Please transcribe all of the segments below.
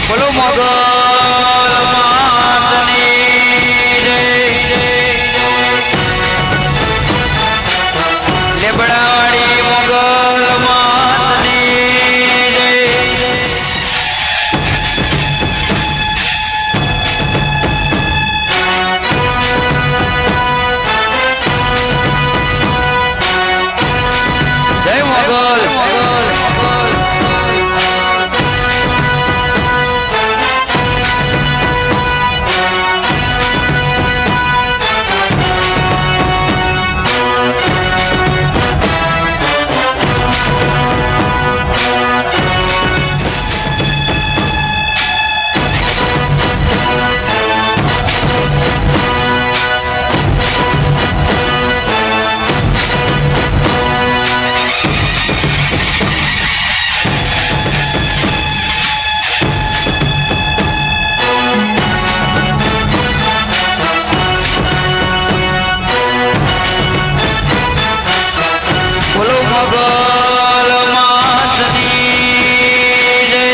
બોલો મોગલ માતની રે લેબડાવાળી મોગલ માતની રે જય મોગલ બોલો મોગલ માતની રે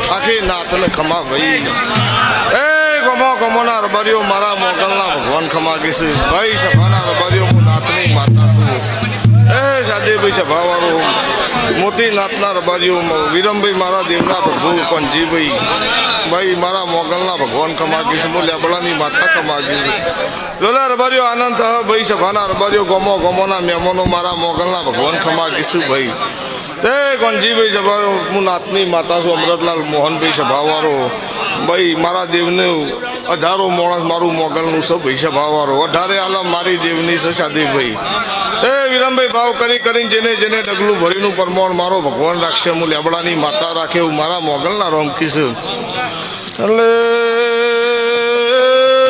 આખી નાતને ખમા ભાઈ એ ગમો ગમોના રબારીઓ મારા મોગલના ભગવાન ખમા કીશે ભાઈ સભાના રબારીઓ હું નાતની માતા છું એ સાદેભાઈ સભાવાળો મોતી નાતના રબારીઓ વિરમભાઈ મારા દેવના પ્રભુ કોનજીભાઈ ભાઈ મારા મોગલના ભગવાન ખમા કીશે હું લેબડાની માતા ખમા કીશું લોલા રબારીઓ આનંદ થા ભાઈ સભાના રબારીઓ ગમો ગમોના મહેમાનો મારા મોગલના ભગવાન ખમા કીશું ભાઈ તે કોનજીભાઈ સભાવાળો હું નાતની માતા છું અમૃતલાલ મોહનભાઈ સભાવાળો ભાઈ મારા દેવનું 18 માણસ મારું મોગલનું છે ભાઈ સભાવાળો 18 આલમ મારી દેવની છે સાદેભાઈ એ વિરમભાઈ ભાવ કરી કરીને જેને જેને ડગલું ભરીનું પરમાણ મારો ભગવાન રાખશે હું લેબડાની માતા રાખે એવું મારા મોગલના રોમકી છે એટલે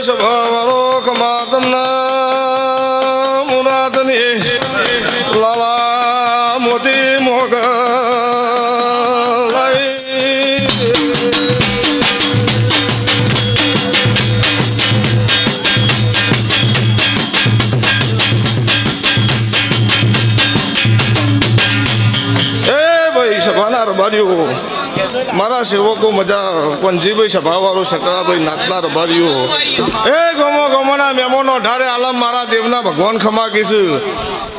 સભાવાળો ખમા તમને મુરાદની લાલા મોતી મોગલ સભાના રબારીઓ મારા સેવકો મજા કોનજીભાઈ સભાવાળો શકરાભાઈ નાતના રબારીઓ એ ગમો ગમોના મહેમાનો 18 આલમ મારા દેવના ભગવાન ખમા કીશું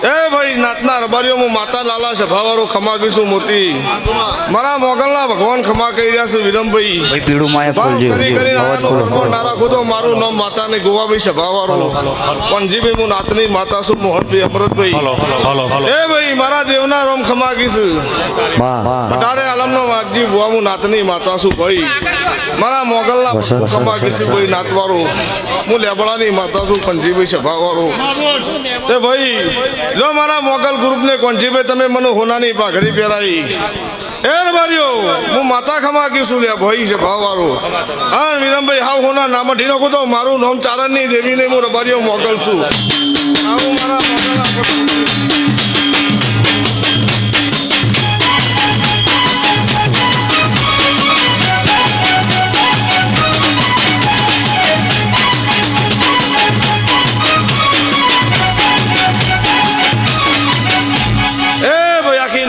એ ભાઈ નાતના રબારીઓ હું માતા લાલા સભાવાળો ખમા કીશું મોતી મારા મોગલના ભગવાન ખમા કહી રહ્યા છે વિરમભાઈ ભાઈ પીળું માયા ખોલજો અવાજ ખોલો નારા ખુદો મારું નામ માતાને ગોવાભાઈ સભાવાળો કોનજીભાઈ હું નાતની માતા છું મોહનભાઈ અમૃતભાઈ એ ભાઈ મારા દેવના રોમ ખમા કીશું 18 આલમનો વાગજી બુઆ હું નાતની માતા છું ભાઈ મારા મોગલના ખમા કીશું ભાઈ નાતવાળો હું લેબડાની માતા છું કોનજીભાઈ સભાવાળો તે ભાઈ જો મારા મોગલ ગ્રુપને કોનજીભાઈ તમે મને હોનાની પાઘડી પહેરાવી એ રબારીઓ હું માતા ખમા કીશું લે ભાઈ છે ભાવવાળો હા વિરમભાઈ હાવ હોના નામ ઢીનો કૂદો મારું નામ ચારણની દેવીને હું રબારીઓ મોગલ છું આવું મારા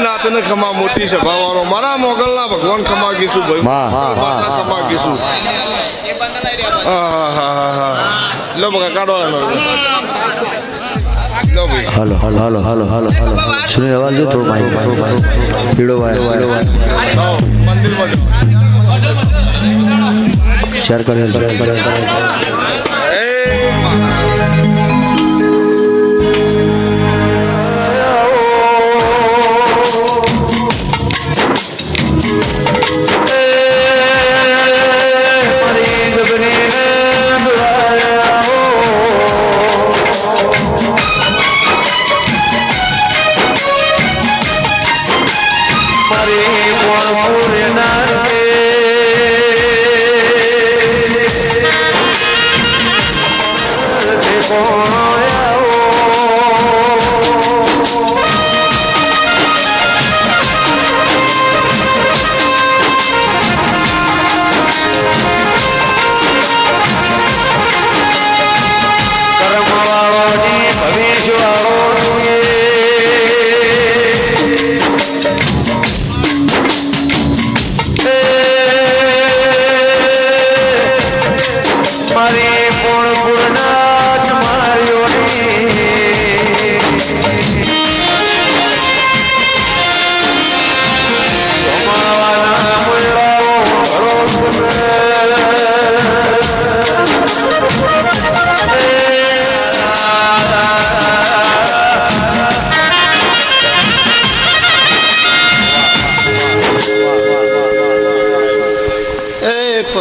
નાતને ખમા મોતી સભાવાળો મારા મોગલના ભગવાન ખમા કીશું ભાઈ માતા ખમા કીશું હા લો બગા કાઢો લો ભાઈ હાલો હાલો હાલો હાલો હાલો હાલો સુનિલ અવાજ જો થોડો માઈક પીળો ભાઈ મંદિરમાં શેર કરે મારી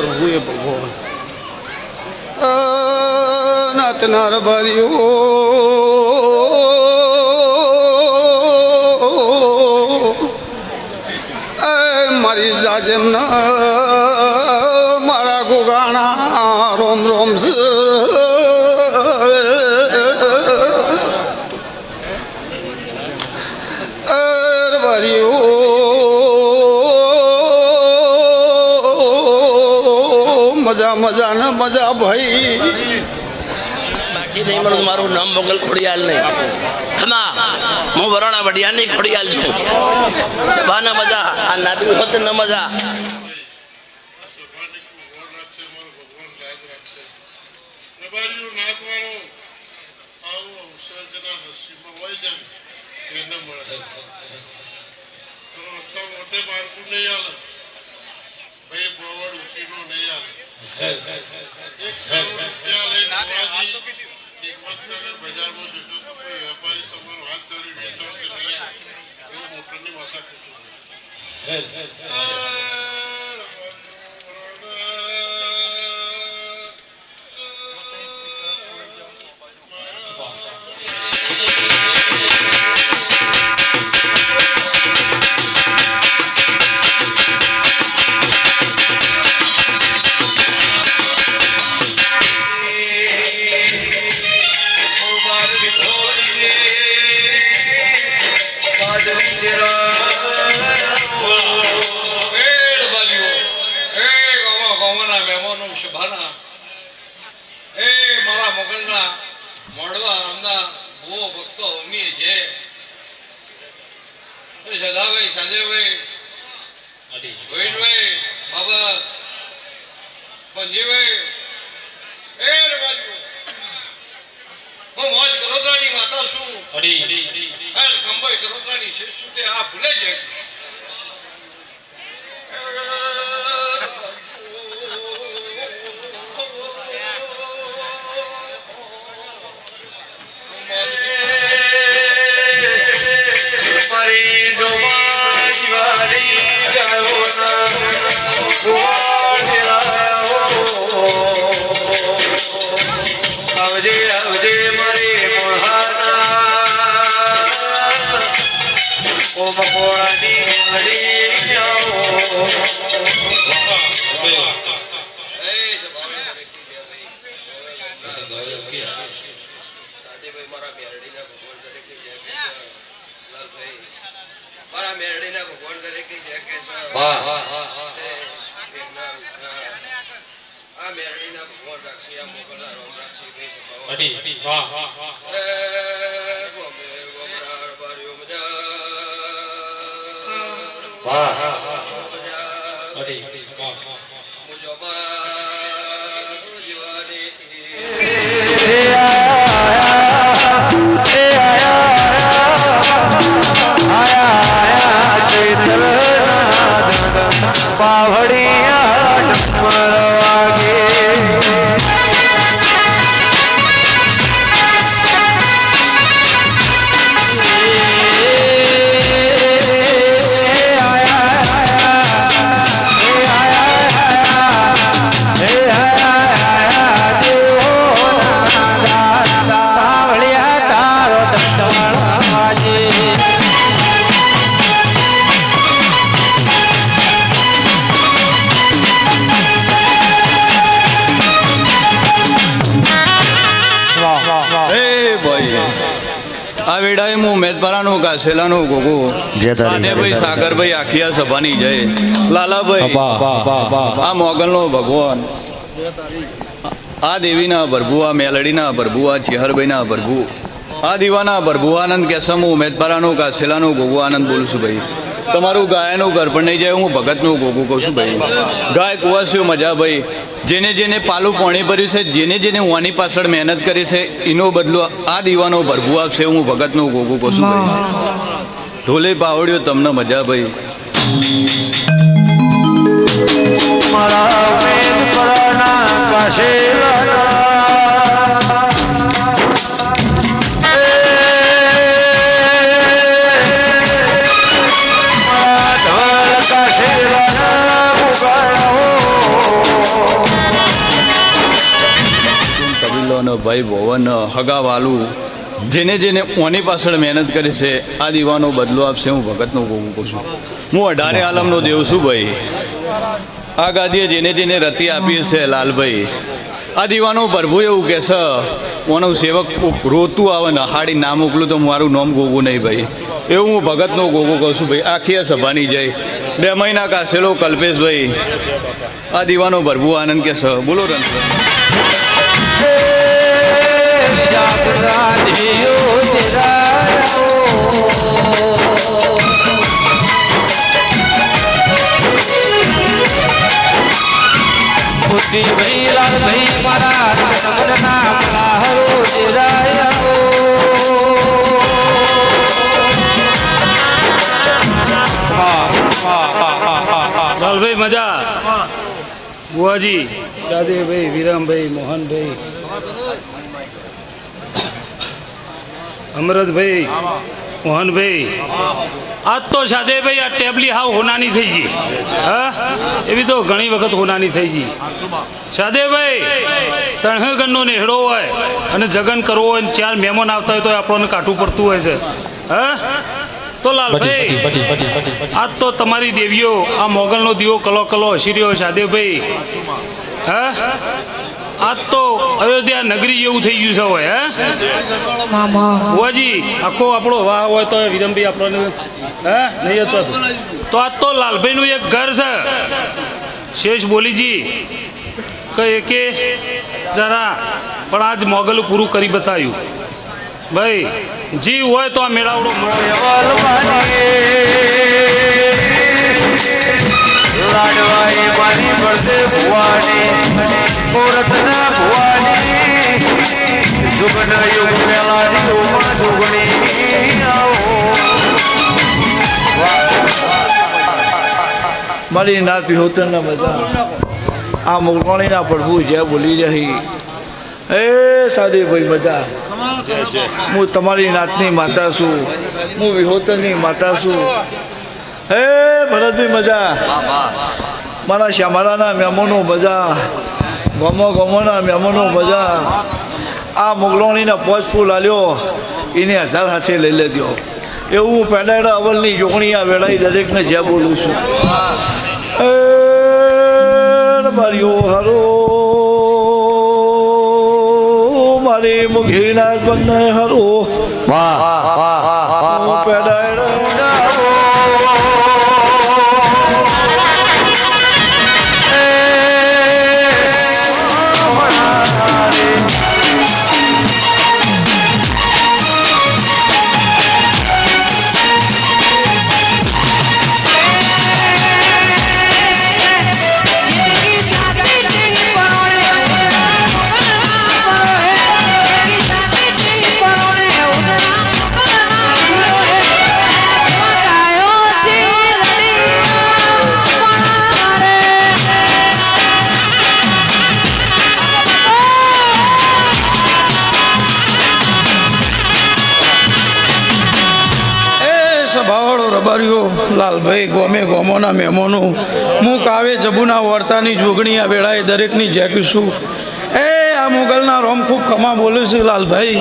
પ્રભુએ ભગવાન નાતના રબારીઓ મારી જાજેમના મારા ગોગાણા રોમ રોમ રબારીઓ મજા મજા ને મજા ભાઈ બાકી નહીં મારું નામ મોગલ ખોડિયાલ નહીં ખમા હું વરોણા વડિયાની ખોડિયાલ છું સભાના મજા આ નાદવી હોત ન મજા આ વેળાએ હું મેદપરાનું કાસેલાનું ગોગો સાદેભાઈ સાગરભાઈ આખિયા સભાની જય લાલાભાઈ આ મોગલનો ભગવાન આ દેવીના પ્રભુ આ મેલડીના પ્રભુ આ ચેહરભાઈના પ્રભુ આ દીવાના પ્રભુ આનંદ કેસમ હું મેદપરાનું કાસેલાનું ગોગો આનંદ બોલું છું ભાઈ તમારું ગાયનું ઘર પણ નહીં જાય હું ભગતનું ગોગું કહું છું ભાઈ ગાય કુવાસ્યું મજા ભાઈ જેને જેને પાલું પાણી ભર્યું છે જેને જેને હું આની પાછળ મહેનત કરી છે એનો બદલો આ દીવાનો ભરભુ આપશે હું ભગતનું ગોગું કહું છું ભાઈ ઢોલે પાવડ્યો તમને મજા ભાઈ ભાઈ ભવન હગાવાલું જેને જેને ઓની પાછળ મહેનત કરી છે આ દીવાનો બદલો આપશે હું ભગતનો ગોગું કહું છું. હું 18 આલમનો દેવ છું ભાઈ. આ ગાદીએ જેને જેને રતી આપી છે લાલભાઈ આ દીવાનો પ્રભુ એવું કહે છે ઓનો સેવક રોતું આવે ને હાડી ના મોકલું તો મારું નામ ગોગું નહીં ભાઈ. એવું હું ભગતનો ગોગું કહું છું ભાઈ. આખી આ સભાની જય 2 મહિના કાસેલો કલ્પેશભાઈ આ દીવાનો પ્રભુ આનંદ કે છે. બોલો રણછોડ. ભાઈ લાલ ભાઈ મારા સમરના મલાહરો દેરાયો લાલભાઈ મજા બુઆજી જાદેભાઈ વિરામભાઈ મોહનભાઈ અમરતભાઈ મોહનભાઈ આજ તો શાદેભાઈ આ ટેબલી હાવ હોનાની થઈ ગઈ. હા એવી તો ઘણી વખત હોનાની થઈ ગઈ. શાદેભાઈ તણહગણનો નેહડો હોય અને જગન કરવો હોય ને 4 મહેમાન આવતા હોય તો આપણને કાઠું પડતું હોય છે. હા તો લાલભાઈ આજ તો તમારી દેવીઓ આ મોગલનો દીવો કલો કલો હસી રહ્યો શાદેભાઈ. હા આજ તો અયોધ્યા નગરી જેવું થઈ ગયું છે હોય. હે બુઆજી આખો આપણો વાહ હોય તો વિરમભાઈ આપણને હે નહીં હતો તો આજ તો લાલભાઈનું એક ઘર છે. શેષ બોલીજી કે જરા પણ આજ મોગલું પૂરું કરી બતાવ્યું ભાઈ. જીવ હોય તો આ મેળાવડો લાડવાઈ મારી પડદે ભુવાની મોરતના ભુવાની જુગન યુગ મેલાની ઉમા જુગણી આવો. મારી નાત વિહોતરના બધા આ મોગવાણીના પ્રભુ જ્યાં બોલી રહી એ સાદેભાઈ બધા હું તમારી નાતની માતા છું, હું વિહોતરની માતા છું. હે ભરતભાઈ મજા મારા શ્યામારાના મહેમાનો મજા ગમોના મહેમાનો મજા આ મોગલોણીના 5 ફૂલ આલ્યો એને 1000 હાથે લઈ લેજો. એવું હું પેડાડા અવલની જોગણી આ વેળાઈ દરેકને જ્યાં બોલું છું. મારીઓ હારો મારી મુઘીના બંને હારો પેડાડા લાલભાઈ ગોમે ગોમોના મહેમાનો હું કાવે જબુના વર્તાની જોગણી આ વેળાએ દરેકની જેકીશું. એ આ મોગલના રોમ ખૂબ ખમા બોલે છે લાલભાઈ.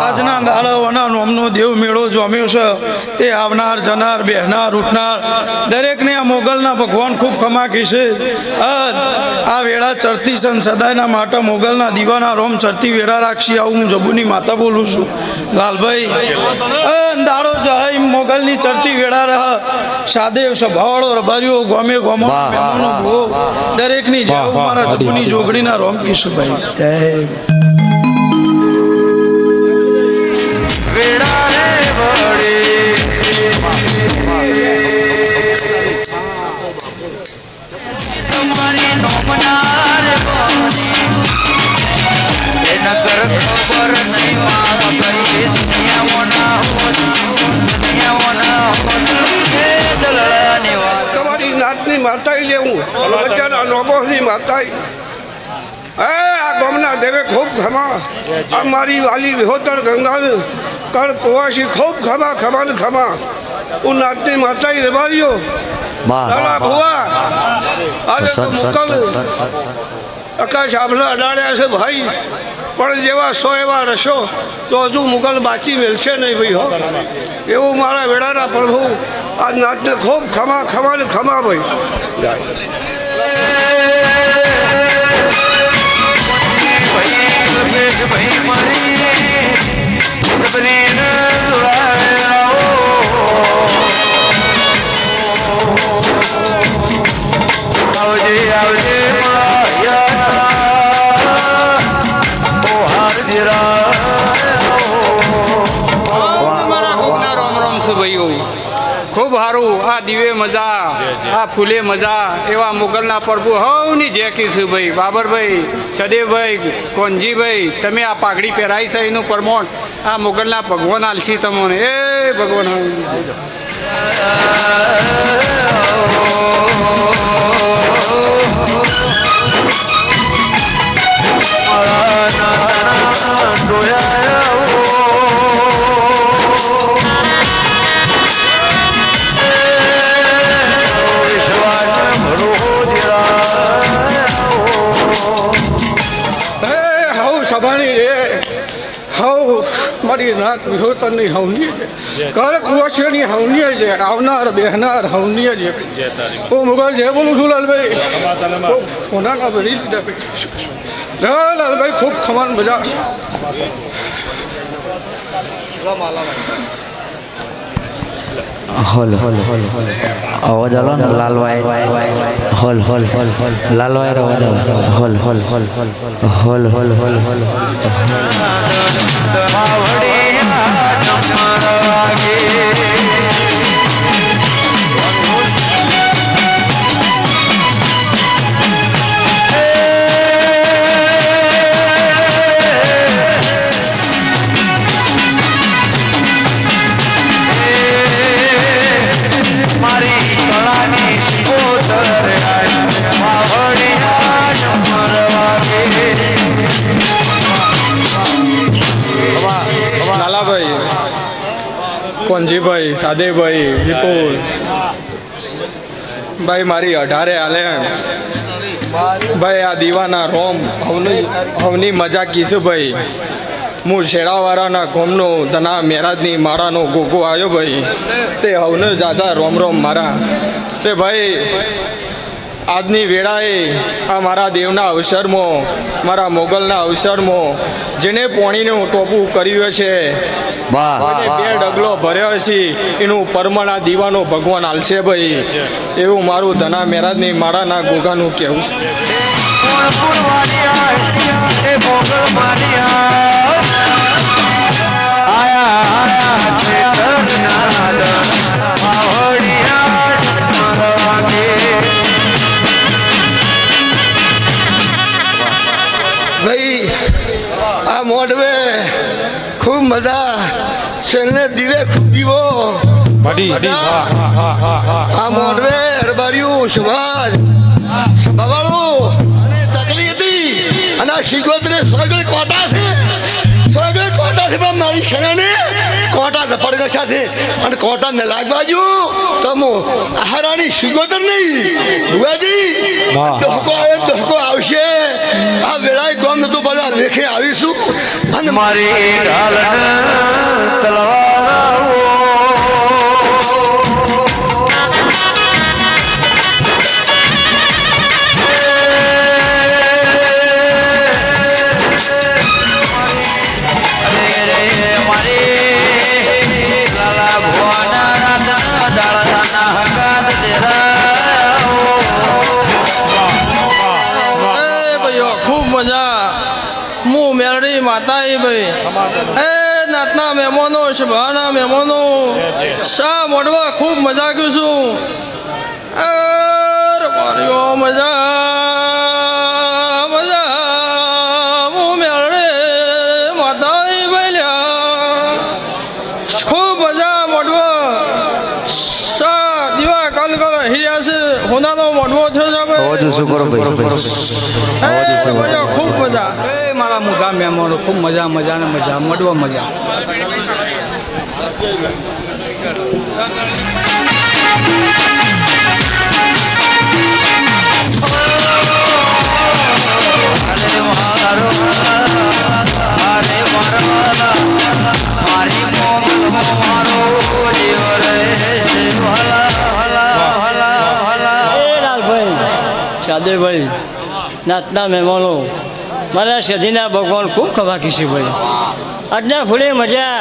આજના દાડાઓના નોમનો દેવ મેળો જોમ્યો છે. તે આવનાર જનાર બેહનાર ઉઠનાર દરેકને આ મોગલના ભગવાન ખૂબ ખમા કહેશે. આ વેળા ચરતી સન સદાયના માટે મોગલના દીવાના રોમ ચરતી વેળા રાખશી. આવું હું જબુની માતા બોલું છું લાલભાઈ. દાડો જાય મોગલની ચરતી વેળા રહ સાદેવ સભાવાળો રબારીઓ ગોમે ગોમો દરેકની જેવું મારા જબુની જોગણીના રોમ કિશુભાઈ. તમારી નાતની માતા લેવું બચ્ચાના નોગોની માતા આ ગામના દેવે ખૂબ ખમા. આ મારી વાલી વિહોતર ગંગા કણ કુવાસી ખૂબ ખમા ખમા ને ખમા. હું નાતની માતા રેવાડીઓ લાલા ભુવા આજે તો મોકલ આકાશ આભલા અડાડ્યા છે ભાઈ. પણ જેવા 100 એવા રસો તો હજુ મુગલ બાચી મેળશે નહીં ભાઈ હો. એવું મારા વેળાના પ્રભુ આ નાચને ખૂબ ખમા ખમા ને ખમા ભાઈ. ખૂબ સારું આ દિવે મજા આ ફૂલે મજા એવા મુગલના પ્રભુ હવની જેકી છું ભાઈ બાબરભાઈ સદેવભાઈ કોનજીભાઈ તમે આ પાઘડી પહેરાઈ છે એનું પ્રમાણ આ મુગલના ભગવાન આલસી તમને એ ભગવાન સભાની રે હવ મારી નાત વિહોતરની હવની કર કુવાસીની હવની છે આવનાર બેહનાર હવની છે હું મુગલ જે બોલું છું લાલભાઈ હોનાના ભરી લીધા લાલભાઈ ખૂબ ખમાન મજા હોલ હોલ હોલ હોલ અવાજ આલો ને લાલવાય હોલ હોલ હોલ હોલ લાલવાય અવાજ આલો હોલ હોલ હોલ હોલ હોલ હોલ હોલ હોલ લાલાભાઈ કોનજીભાઈ સાદેભાઈ વિપુલ ભાઈ મારી 18 હાલે ભાઈ આ દીવાના રોમ હવની મજા કીશું ભાઈ હું શેડાવાળાના ગોમનો તના મેરાજની માળાનો ગોગો આવ્યો ભાઈ તે હવને જાજા રોમ રોમ મારા તે ભાઈ આજની વેળાએ આ મારા દેવના અવસરમાં મારા મોગલના અવસરમાં જેને પોણીનું ટોપું કર્યું છે અને 2 ડગલો ભર્યો છે એનું પરમણા દીવાનો ભગવાન આલશે ભાઈ એવું મારું ધના મેરાજની માળાના ગોગાનું કહેવું ભાઈ આ મોઢવે ખૂબ મજા શેરને દીવે ખૂબ દીવો આ મોઢવે હરબાર્યું સમાજ સભાવાળું અને ચકલી હતી અને આ શિગોતરે સોગળે કોટા છે પણ મારી શરણે કોટા ધપડ ગચ્છા છે અને કોટા ને લાગ બાજુ તમો આહારાની શિગોતર નહીં ભુવાજી ધોકો આવશે આ વેળાએ ગોમ નતું બધા લેખે આવીશું અને મારી ઢાલન તલવાર માતા એ ભાઈ એ નાતના મહેમાનો શભાના મહેમાનો શા મોડવા ખૂબ મજા કરું છું મજા મજા હું મેળે માતા એ ભાઈ ખૂબ મજા મોડવા શા દીવા કાલ કાલ હિયા છે હોનાનો મોડવો થયો છે ભાઈ ખૂબ મજા મારા મોટા મહેમાનો ખૂબ મજા મજા ને મજા મળવા મજા મારો સાદેભાઈ નાતના મહેમાનો મારા સદીના ભગવાન ખૂબ ખમાકી છે ભાઈ આજના ફૂલે મજા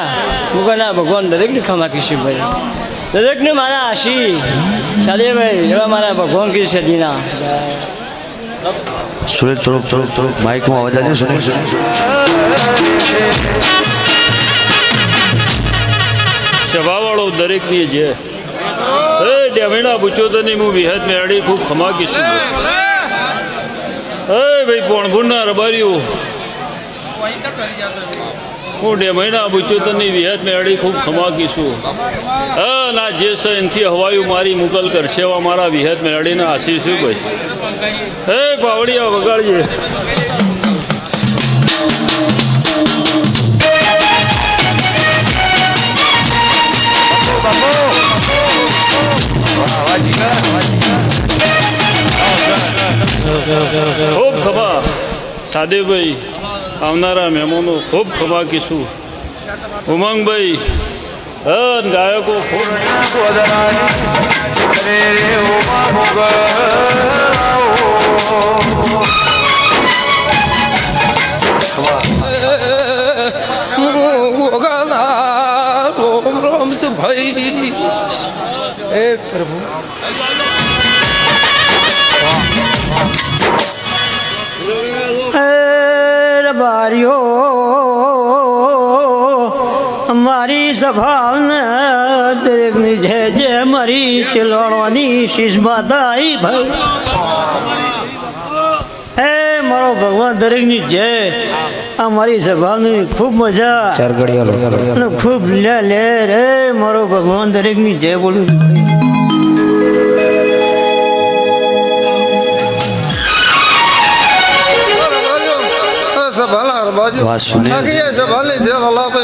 મુગલના ભગવાન દરેકને ખમાકી છે ભાઈ દરેકને મારા આશી સાદેભાઈ એવા મારા ભગવાન કી સદીના સુરેશ થોડુંક માઇકમાં અવાજ આવશે સુરેશ સભાવાળો દરેકની જે એ ડેમેણા બુચોતરની હું વિહત મેળડી ખૂબ ખમાકીશું એ ભાઈ પોણભૂરના રબારીઓ હું ડેમેણા બુચોતરની વિહત મેળડી ખૂબ ખમાકીશું ના જે છે એનથી હવાયું મારી મુકલ કરશે એવા મારા વિહત મેળડીને આશીશું ભાઈ હે પાવડિયા વગાડજે ખૂબ ખભા સાદેભાઈ આવનારા મહેમાનો ખૂબ ખભા કીશું ઉમંગભાઈ ગાયકો ભાઈ એ પ્રભુ રબારીઓ મારી સભાને દરેકની જે મારી ચિલોણવાની શીશ માતાઈ ભાઈ હે મારો ભગવાન દરેકની જય આ મારી સભાની ખૂબ મજા અને ખૂબ લે રે મારો ભગવાન દરેકની જય બોલું છું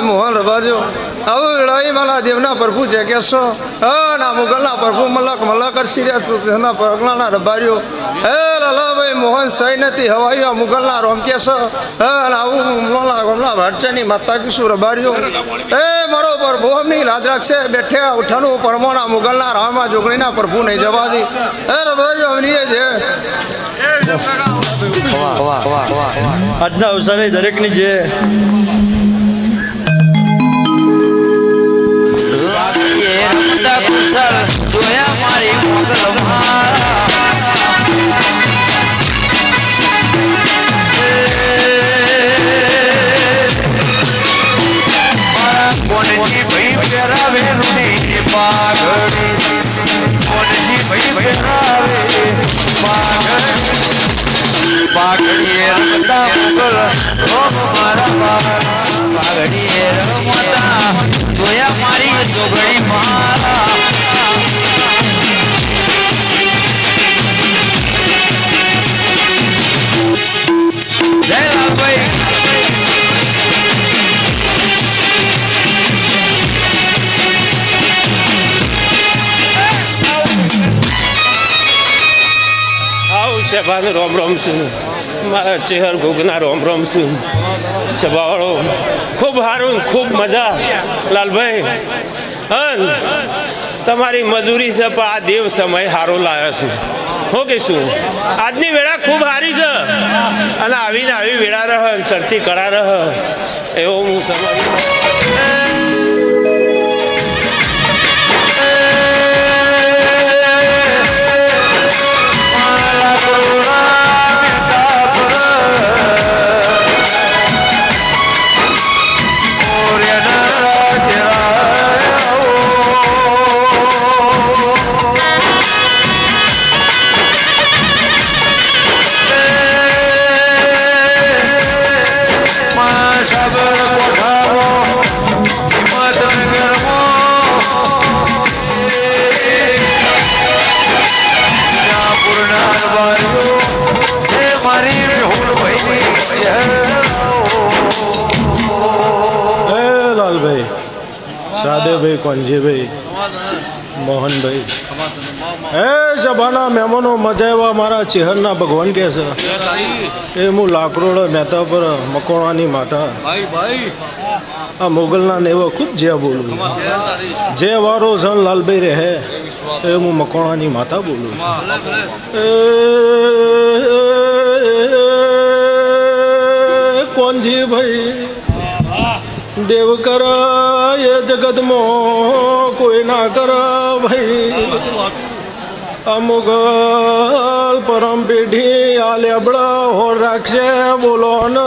મોહન રબાજો આવું લડાઈ માલા દેવના પ્રભુ છે કેશો ના મુગલના પ્રભુ મલકર સિરિયા પગલાના રબાર્યો હે લાલાભાઈ મોહન સહી નથી હવાઈ મુગલના રોમ કેશો આવું ભટચાની માતા કીશું રબાર્યો એ મારો પ્રભુ અમની લાદ રાખશે બેઠે ઉઠાનું પરમોના મુગલના રામા જોગણીના પ્રભુ નહીં જવા દી હે રબાર્યો અમની છે આજના અવસરે દરેકની જે પાઘડીએ રમતા મુગલ રોમ મારા પાઘડીએ રમતા જોયા મારી જોગણી મારા જય લાલભાઈ સભાને રોમ રોમ છું મારા ચેહર ગોગના રોમ રોમ છું સભાવાળો ખૂબ સારું ખૂબ મજા લાલભાઈ તમારી મજૂરી છે પણ આ દેવ સમય સારો લાવ્યો છે હો કે શું આજની વેળા ખૂબ સારી છે અને આવીને આવી વેળા રહ સરતી કળા રહ એવો હું સમજ લાલભાઈ સાદેભાઈ કોંજીભાઈ મોહનભાઈ હે સભાના મહેમાનો મજા આવ્યા મારા ચેહરના ભગવાન કહે છે એ હું લાકરોડ મહેતા પર મકોણાની માતા આ મોગલના ને એવો ખુદ જે બોલું જે વારો સન લાલભાઈ રહે એ હું મકોણાની માતા બોલું દેવ કર એ જગતમાં કોઈ ના કર ભાઈ અમુક પરમ પેઢી આ લેબડા હોર રાખશે બોલો ન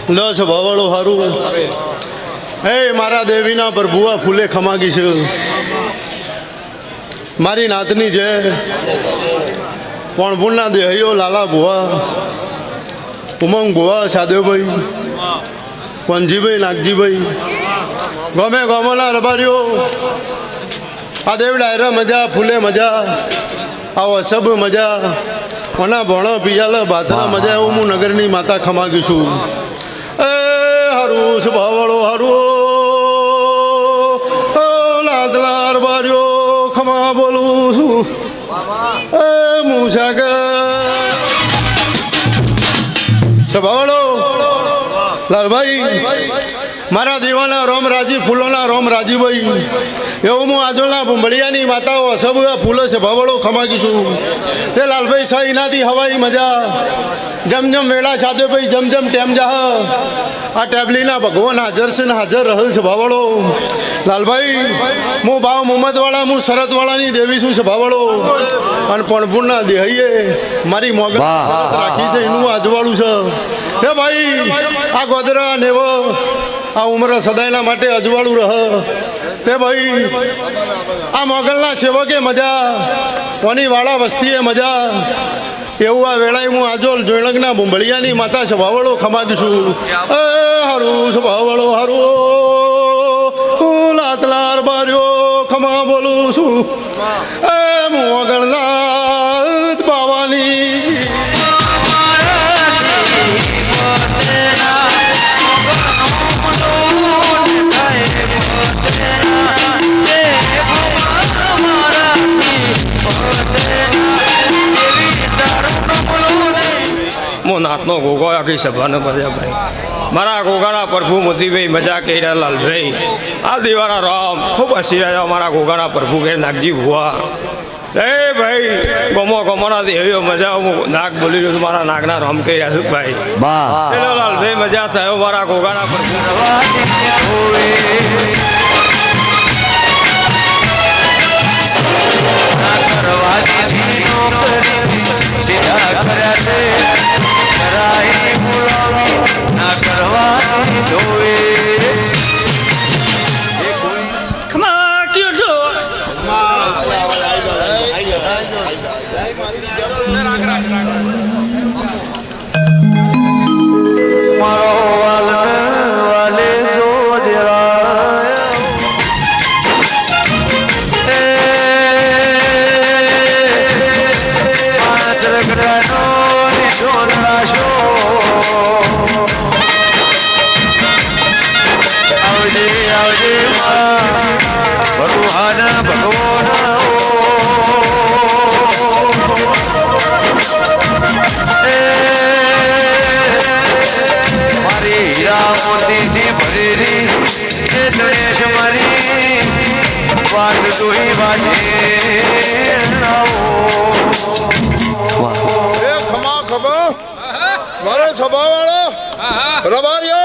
લો છે ભાવાળો હારું હે મારા દેવીના પ્રભુઆ ફૂલે ખમાગી છે મારી નાતની જય પોણપુરના દેહૈયો લાલા ભુવા ઉમંગ ભુવા સાદેવભાઈ પંજીભાઈ નાગજીભાઈ ગમે ગમોના રબારીઓ આ દેવ ડાયરા મજા ફૂલે મજા આવો સબ મજા ઓના ભણો પિયાલા બાતરા મજા એવું હું નગરની માતા ખમાગી છું હારું છે ભાવાળો હારું લાદલાર બાર્યો ખમા બોલું છું મુસાગર છે ભાવાળો લાલભાઈ મારા દીવાના રોમ રાજી ફૂલોના રોમ રાજીભાઈ એવું હું આજોના ભૂંભળિયાની માતાઓ સબ ફૂલો છે ભાવળો ખમાગીશું તે લાલભાઈ સહી નાથી હવાઈ મજા જમ જમ વેળા સાધે ભાઈ જમ જમ ટેમ જાહ આ ટેબલીના ભગવાન હાજર છે ને હાજર રહે છે ભાવળો લાલભાઈ હું ભાવ મુહમ્મદવાળા હું શરતવાળાની દેવી છું છે ભાવળો અને પણપુરના દેહૈયે મારી મોગલ શરત રાખી છે એનું આજવાળું છે હે ભાઈ આ ગોદરા નેવો આ ઉમર સદાયના માટે અજવાળું રહ તે ભાઈ આ મોગલના સેવકે મજા કોની વાળા વસ્તીએ મજા એવું આ વેળાએ હું આજોલ જોઈણકના ભૂંભળિયાની માતા સભાવળો ખમાગી છું હારું સભાવળો હારું લાતલાર બાર્યો ખમા બોલું છું મોગલના બાવાની હું નાથનો ગોગો આખી સભાને બધા ભાઈ મારા ગોગાના પ્રભુ મોતીભાઈ મજા કર્યા લાલભાઈ આ દીવાના રામ ખૂબ હસી રહ્યા મારા ગોગાના પ્રભુ કે નાગજી ભુવા એ ભાઈ ગમો ગમોના દેવીઓ મજા હું નાગ બોલી રહ્યો છું મારા નાગના રામ કર્યા છું ભાઈ પેલો લાલભાઈ મજા થયો મારા ગોગાના પ્રભુ મારે સભાવાળો રબારીઓ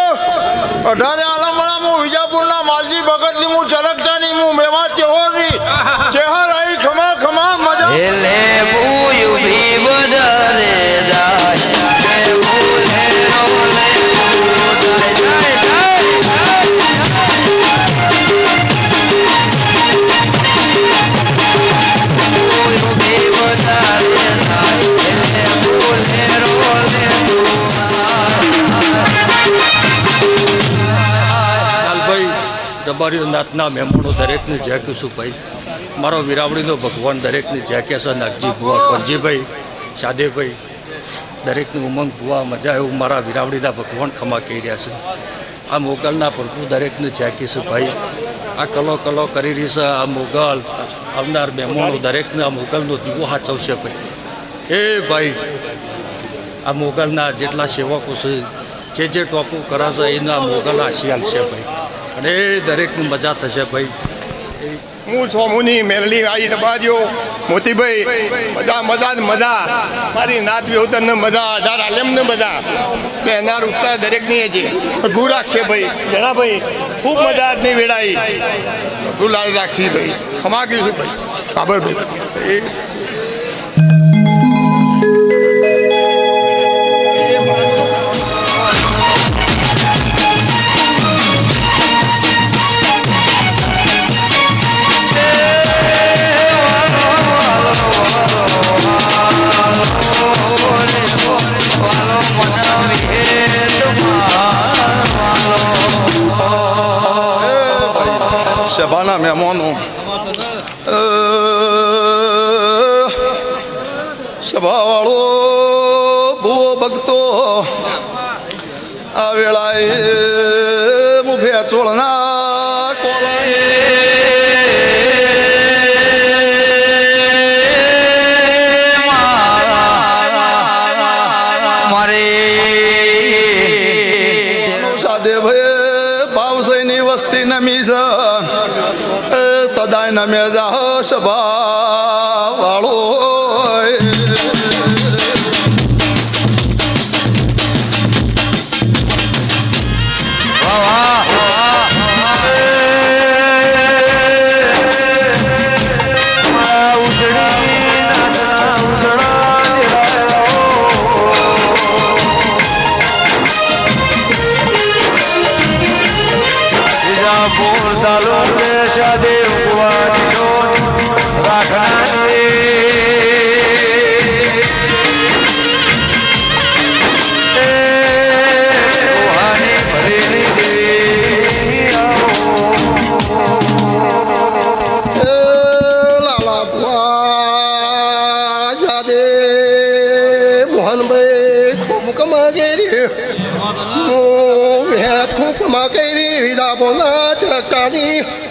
18 આલમવાળા હું વિજાપુરના માલજી ભગતની હું ચરકટાની હું મેવા ચેહોરની ચેહર આઈ ખમા ખમા મજા એલે બુયું ભી બદરે જાય કે બોલે રોલે જાય જાય બુયું ભી બદરે જાય એલે બોલે રોલે લાલભાઈ દબારીઓ નાથના મહેમાનો દરેકને જય કહીશું ભાઈ મારો વિરાવળીનો ભગવાન દરેકને જય કહેશે નાગજી ભુવા પંજીભાઈ સાદેભાઈ દરેકની ઉમંગ ભુવા મજા એવું મારા વિરાવળીના ભગવાન ખમા કહી રહ્યા છે આ મોગલના પ્રભુ દરેકને જય કહીશું ભાઈ આ કલો કરી રહી છે આ મોગલ આવનાર મહેમાનો દરેકને આ મોગલનો દીવો હાચવશે ભાઈ એ ભાઈ આ મોગલના જેટલા સેવકો છે જે ટોપો કરાશે એના મોગલ આશિયાલ છે ભાઈ અને દરેકની મજા થશે ભાઈ હું સોમુની મેલડી આઈ રબારીઓ મોતીભાઈ મજા મારી નાત વિહોતરને મજા 18 આલમને મજા એના રૂપતા દરેકની છે ભૂ રાખશે ભાઈ જણા ભાઈ ખૂબ મજા આજની વેળાઈ ભૂ લાલ રાખશી ભાઈ ખમા કહીશું ભાઈ ખબર ભાઈ સભાના મહેમાનો સભાવાળો ભૂવો ભક્તો આ વેળાએ મુખે ચોળના મારે સાદે ભાઈ ભાવસઈની વસ્તી નમી છે સદાય નમે જા સભા વાળો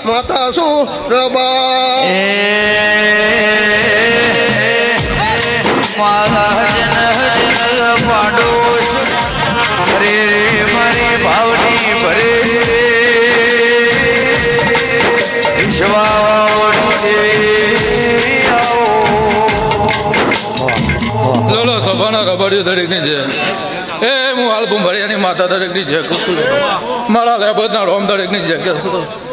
માતા શું રબા મારા જન પાડોશ રે મારી ભાવની ભરે લોલો સભાના રબારીઓ દરેકની છે એ હું હાલભૂમ ભરિયાની માતા દરેકની જય કરું છું મારા લેબદના રોમ દરેકની જય કહેશું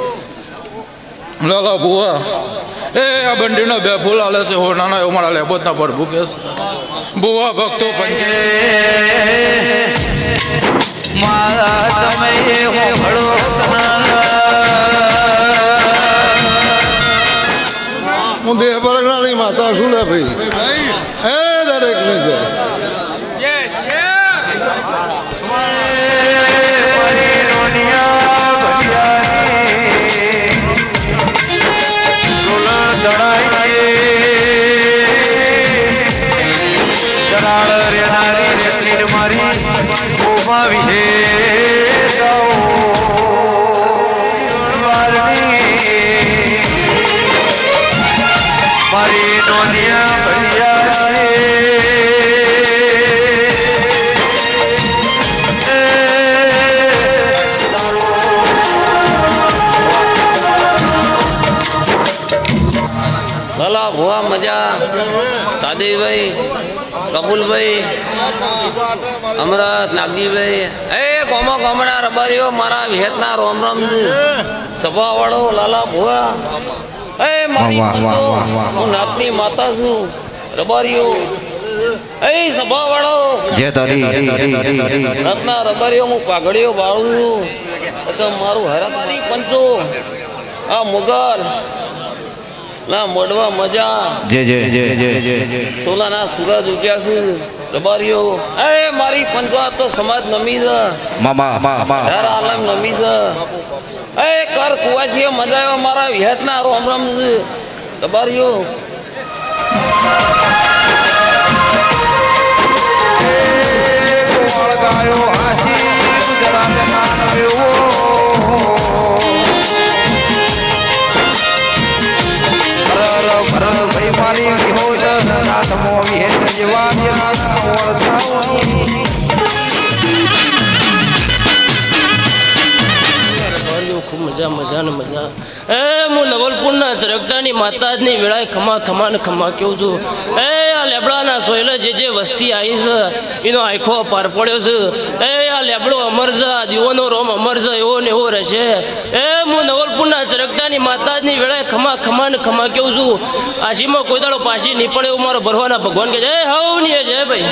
લાલા બુવા એ આ બંડીનો બે ફૂલ આલે છે હોનાના એવું મારા લેબદના પ્રભુ કહે છે બુવા ભક્તો પંચે મારા તમે હોળો હું દેહ પરગણાની માતા શું લે ભાઈ એ દરેક ને મારી દુનિયા ભરિયા ભલા ભુવા મજા સાદેવ ગોવિંદભાઈ કપૂલભાઈ અમરત નાગજીભાઈ એ ગોમો ગમણા રબારીઓ મારા વિહેતના રોમ રોમ સભાવાળો લાલા ભુવા એ મારી હું નાતની માતા છું રબારીઓ એ સભાવાળો રત્ના રબારીઓ હું પાઘડીઓ બાળું છું તો મારું હેરાતારી પંચો આ મુગલ ના મોડવા મજા સોલાના સુરજ ઉઠ્યા છે રબારીઓ એ મારી પંચાયત તો સમાજ નમી છે હર આલમ નમી છે એ કર કુવાસીઓ મજા આવ્યો મારા વિહતના રોમ રોમ છે રબારીઓ ખૂબ મજા મજા ને મજા એ હું નવલપુરના ચરકટાની માતાજની વેળાએ ખમા ખમા ને ખમા કહું છું એ આ લેબડાના સોયલે જે વસ્તી આવી છે એનો આખો પાર પડ્યો છે એ આ લેબડો અમર છે આ દીવાનો રોમ અમર છે એવો ને એવો રહેશે એ હું નવલપુરના ચરકટાની માતાજની વેળાએ ખમા ખમા ને ખમા કહું છું આશીમાં કોઈ દાડો પાછી નહીં પડે એવું મારો ભરવાના ભગવાન કે જય હવ ને જય ભાઈ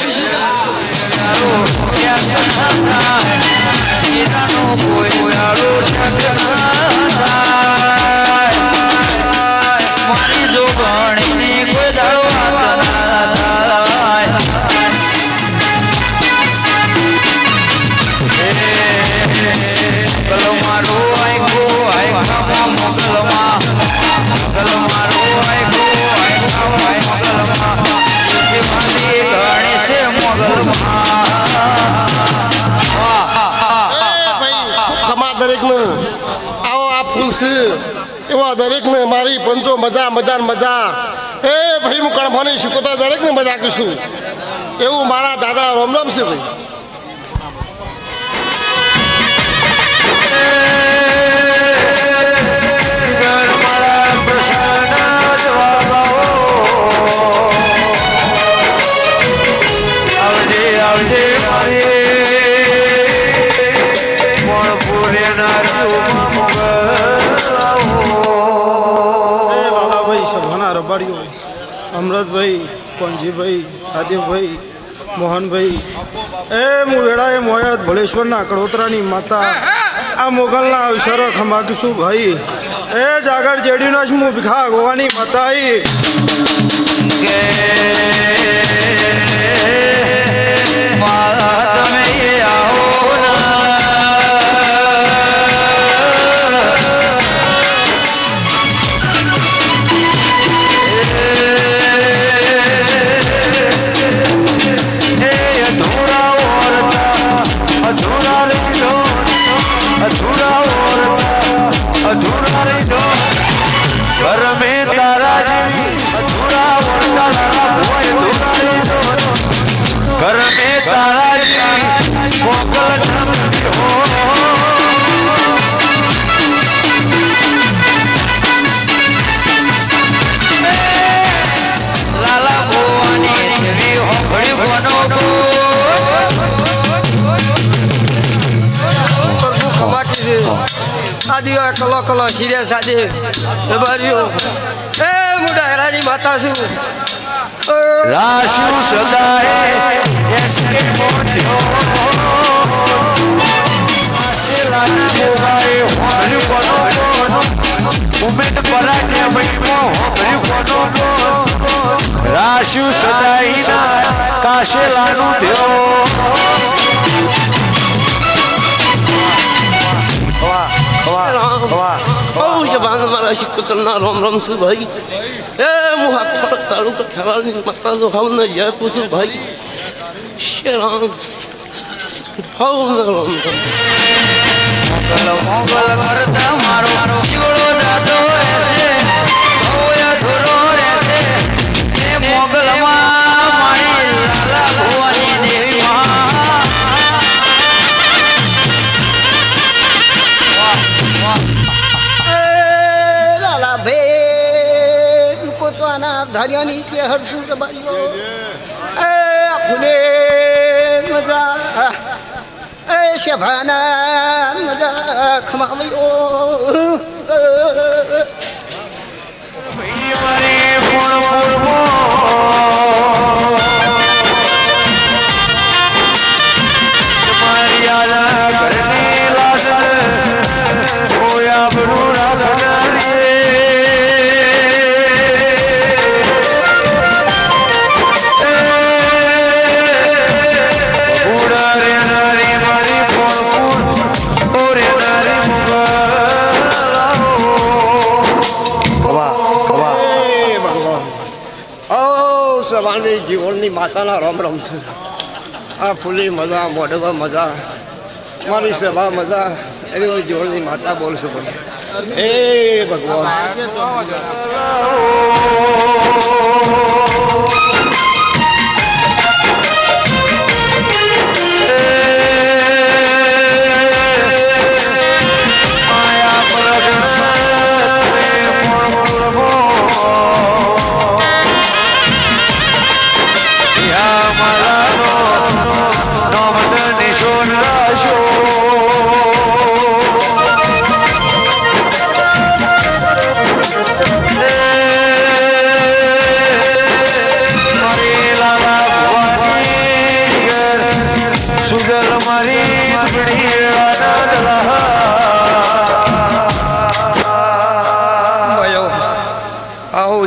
મારી જોગણી કોઈ દાડો એવા દરેકને મારી પંચો મજા મજા મજા એ ભાઈ હું કણભાની શીખોતા દરેકને મજા કહીશું એવું મારા દાદા રોમ રામ છે ભાઈ અમરતભાઈ કોંજીભાઈ સાદેવભાઈ મોહનભાઈ એ હું વેળાએ મોયત ભોળેશ્વરના કડોતરાની માતા આ મોગલના અવસરો ખમાકીશું ભાઈ એ જાગર જેડીનો જ હું ભીખા ગોવાની માતા દિવા કલો કલો સિરિયા સાથે રબારીઓ એ મુડા હેરાની માતા છું રાશિ સદાય એસકે મોઢ્યો આશેલાના મોગાએ હોળ્યું કોનો ઉમેદ પરાટે મહિમો હોળ્યું કોનો રાશિ સદાય કાશેલાનું ધ્યો મારા શિકોતરના રોમ રોમ છું ભાઈ એ હું હાથ તાલુકા ખેવાડની માતા જો હાવ ને જય પૂછું ભાઈ શ્રીરામ હાવ ને રોમ મોગલ કરતા મારો શિવડો દાદો રહેશે ઓય ધુરો રહેશે એ મોગલમાં મારી લાલા ભુવાની દેવી ધારિયાની કે હરસુ રબારીઓ ફૂલે મજા એ શભાના મજા ખમાવ્યો સવારની જીવનની માતાના રમ રમ છે આ ફૂલી મજા મોઢવા મજા મારી સભા મજા એની જીવનની માતા બોલશે પણ એ ભગવાન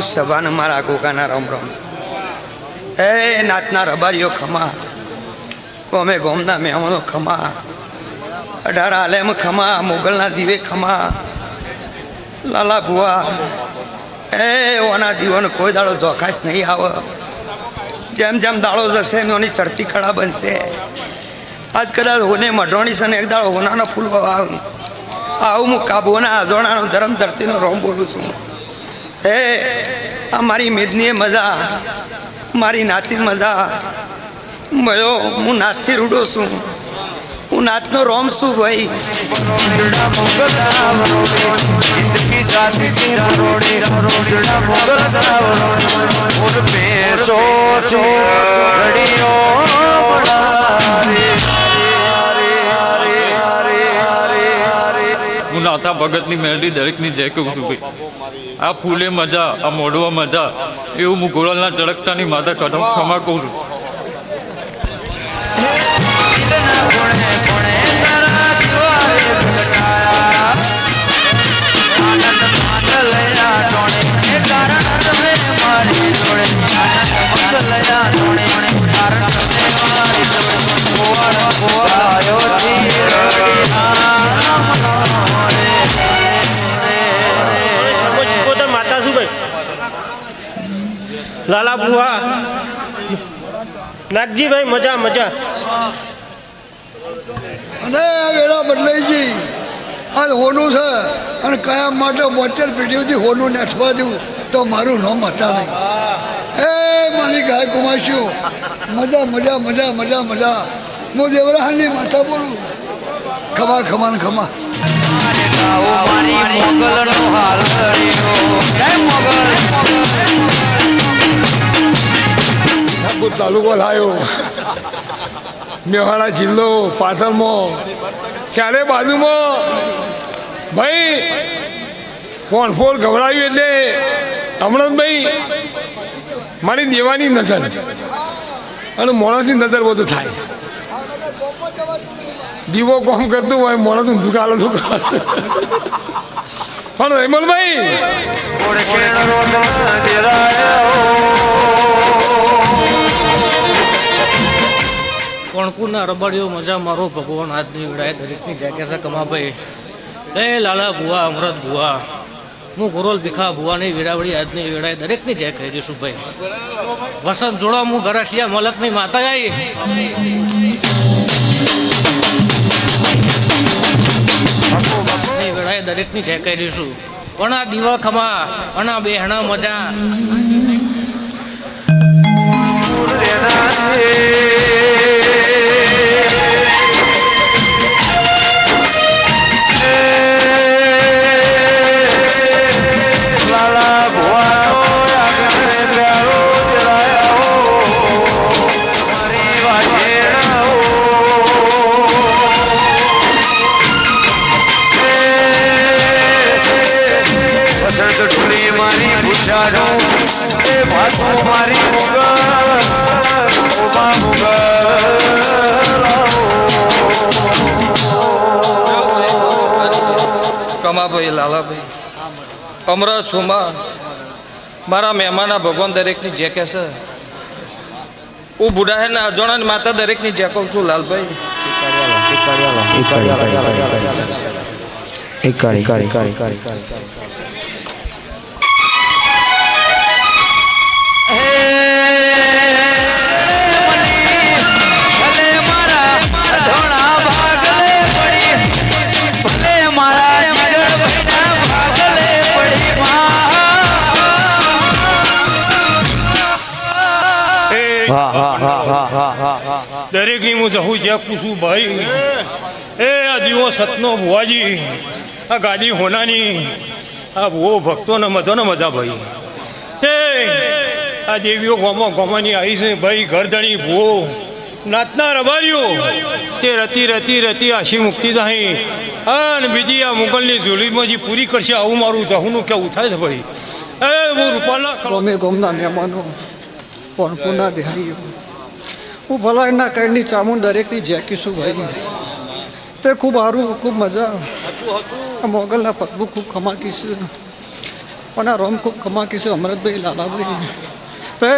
સભાને મારા ગોગાના રમ રમ એ નાતના રબારીઓ ખમા ગોમે ગોમના મહેમાનો ખમા 18 આલેમ ખમા મોગલના દીવે ખમા લાલા ભુવા એ ઓના દીવાનો કોઈ દાડો જોખાશ નહીં આવે જેમ જેમ દાડો જશે એની ચડતી કળા બનશે આજ કદાચ હોને મઢોણી છે ને એક દાડો હોનાનો ફૂલ આવું હું કાબુના આજોણાનો ધર્મ ધરતીનો રોમ બોલું છું એ આ મારી મેદની મજા મારી નાતી મજા મયો હું નાતથી રૂડો છું હું નાતનો રોમ છું ભાઈ હું નાથા ભગતની મેલડી દરેકની જય કહું છું ભાઈ આ ફૂલે મજા આ મોઢવા મજા એવું હું ગોળલના ચળકતાની માતા કદમ ખમા કહું છું લાલા બુવા નાગજીભાઈ મજા મજા અને આ વેળા બદલાઈ ગઈ આ હોનું છે અને કયા માટે 72 પેઢીઓથી હોનું નેઠવા જેવું તો મારું નામ હતા નહીં એ મારી ગાય કુમાશું મજા મજા મજા મજા મજા હું દેવરાહાની માતા બોલું ખમા ખમા ને ખમા તાલુકો લાયો મેવાડા જિલ્લો પાટણમાં ચારે બાજુમાં ભાઈ ફોન ગભરાયું એટલે હમણાં ભાઈ મારી દેવાની નજર અને માણસની નજર બધું થાય દીવો કોમ કરતું હોય માણસ ઊંધું કાલો પણ રેમલભાઈ કોણપુરના રબાડીઓ મજા મારો ભગવાન આજની વેળાએ દરેકની જય કમાભાઈ એ લાલા ભુવા અમૃત ભુવા હું ગોરોલ ભીખા ભુવાની વીરાવળી આજની વેળાએ દરેકની જય કહી દઈશું ભાઈ વસંત જોડા હું ગરાસિયા મલકની માતા આવી વેળાએ દરેકની જય કહી દઈશું પણ આ દીવા ખમા પણ આ બેહણા મજા અમરા છુમા મારા મહેમાના ભગવાન દરેકની જે કહે છે હું બુઢા હે ને અજોણા માતા દરેકની જે કહું છું લાલભાઈ દરેકની હું જહું જ્યાં પૂછું ભાઈ એ આ દીવો સતનો ભુવાજી આ ગાદી હોનાની આ ભુવો ભક્તોને મધોને મજા ભાઈ એ આ દેવીઓ ગોમાની આવી છે ભાઈ ઘરધણી ભુવો નાતના રબારીઓ તે રતી રતી રતી આશી મુક્તિ થાય અને બીજી આ મુગલની ઝુલીમાં જે પૂરી કરશે આવું મારું જહુનું કેવું થાય છે ભાઈ એ હું રૂપાલા ગમે ગમના મહેમાનો પણ પુના દેહારીઓ હું ભલા એના કઈની ચામું દરેકની જેકીશું ભાઈ તે ખૂબ સારું ખૂબ મજા આ મોગલના પગલું ખૂબ ખમાકી છે પણ આ રોમ ખૂબ ખમાકી છે અમરતભાઈ લાલાભાઈ તે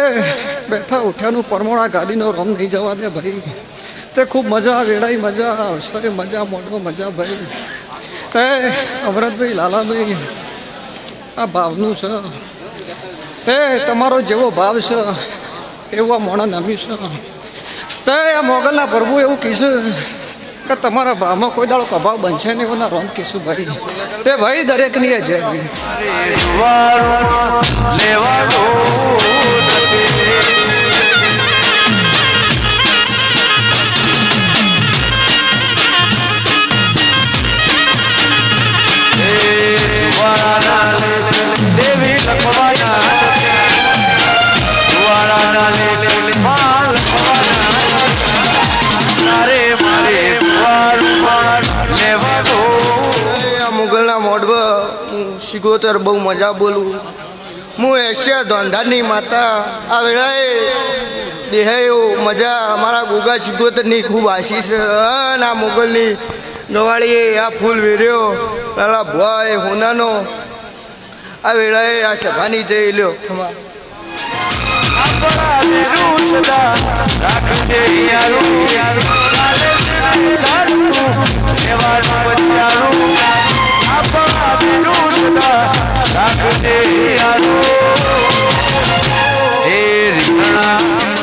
બેઠા ઉઠ્યાનું પરમોણા ગાડીનો રોમ નહીં જવા દે ભાઈ તે ખૂબ મજા વેડાઈ મજા અવસરે મજા મોઢો મજા ભાઈ તે અમરતભાઈ લાલાભાઈ આ ભાવનું છે તે તમારો જેવો ભાવ છે એવું આ મોણા નમી છે તે આ મોગલના પ્રભુ એવું કીધું કે તમારા ભાવમાં કોઈ દાડો કભાવ બનશે ને એના રોમ કીધું ભાઈ તે ભાઈ દરેકની એ જય દેવી મુગલના મોઢવા હું શિગોતર બહુ મજા બોલું હું એશિયા ધોંધાની માતા આ વેળાએ દેહાયો મજા અમારા ગોગા શિગોતરની ખૂબ આશીષ અને આ મુગલની ગવાળીએ આ ફૂલ વેર્યો પેલા ભોય હોનાનો આ વેળાએ આ સભાની જઈ લ્યો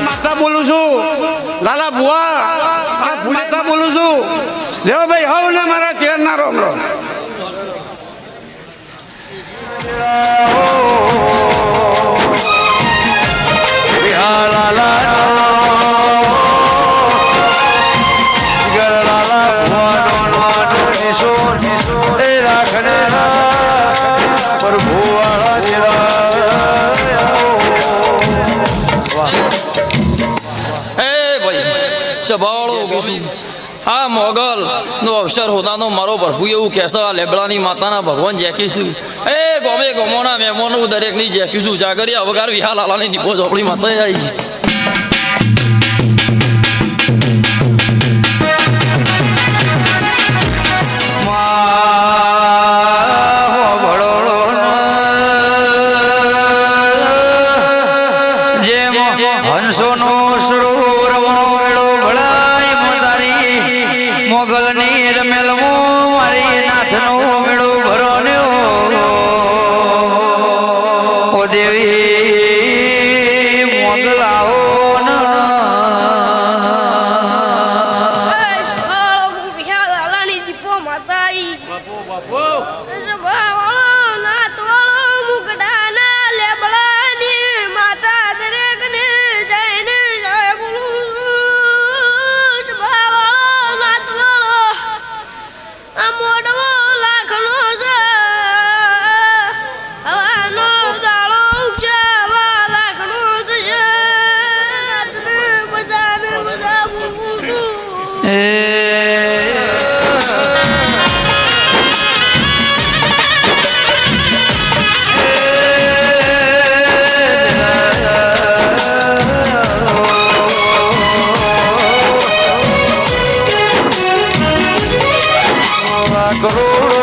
માતા બોલું છું લાલા ભુવા માતા બોલું છું લેવો ભાઈ હવ ને મારા ચેરના રોમ રોમ આ મોગલ નો અવસર હોતાનો મારો પ્રભુ એવું કહેશે આ લેબડાની માતાના ભગવાન જેકીશું એ ગોમે ગોમોના મહેમાનો દરેકની જેકીશું જાગરિયા વગાર વિહા લાલાની દીપો ચોપડી માતા આવી કરોડ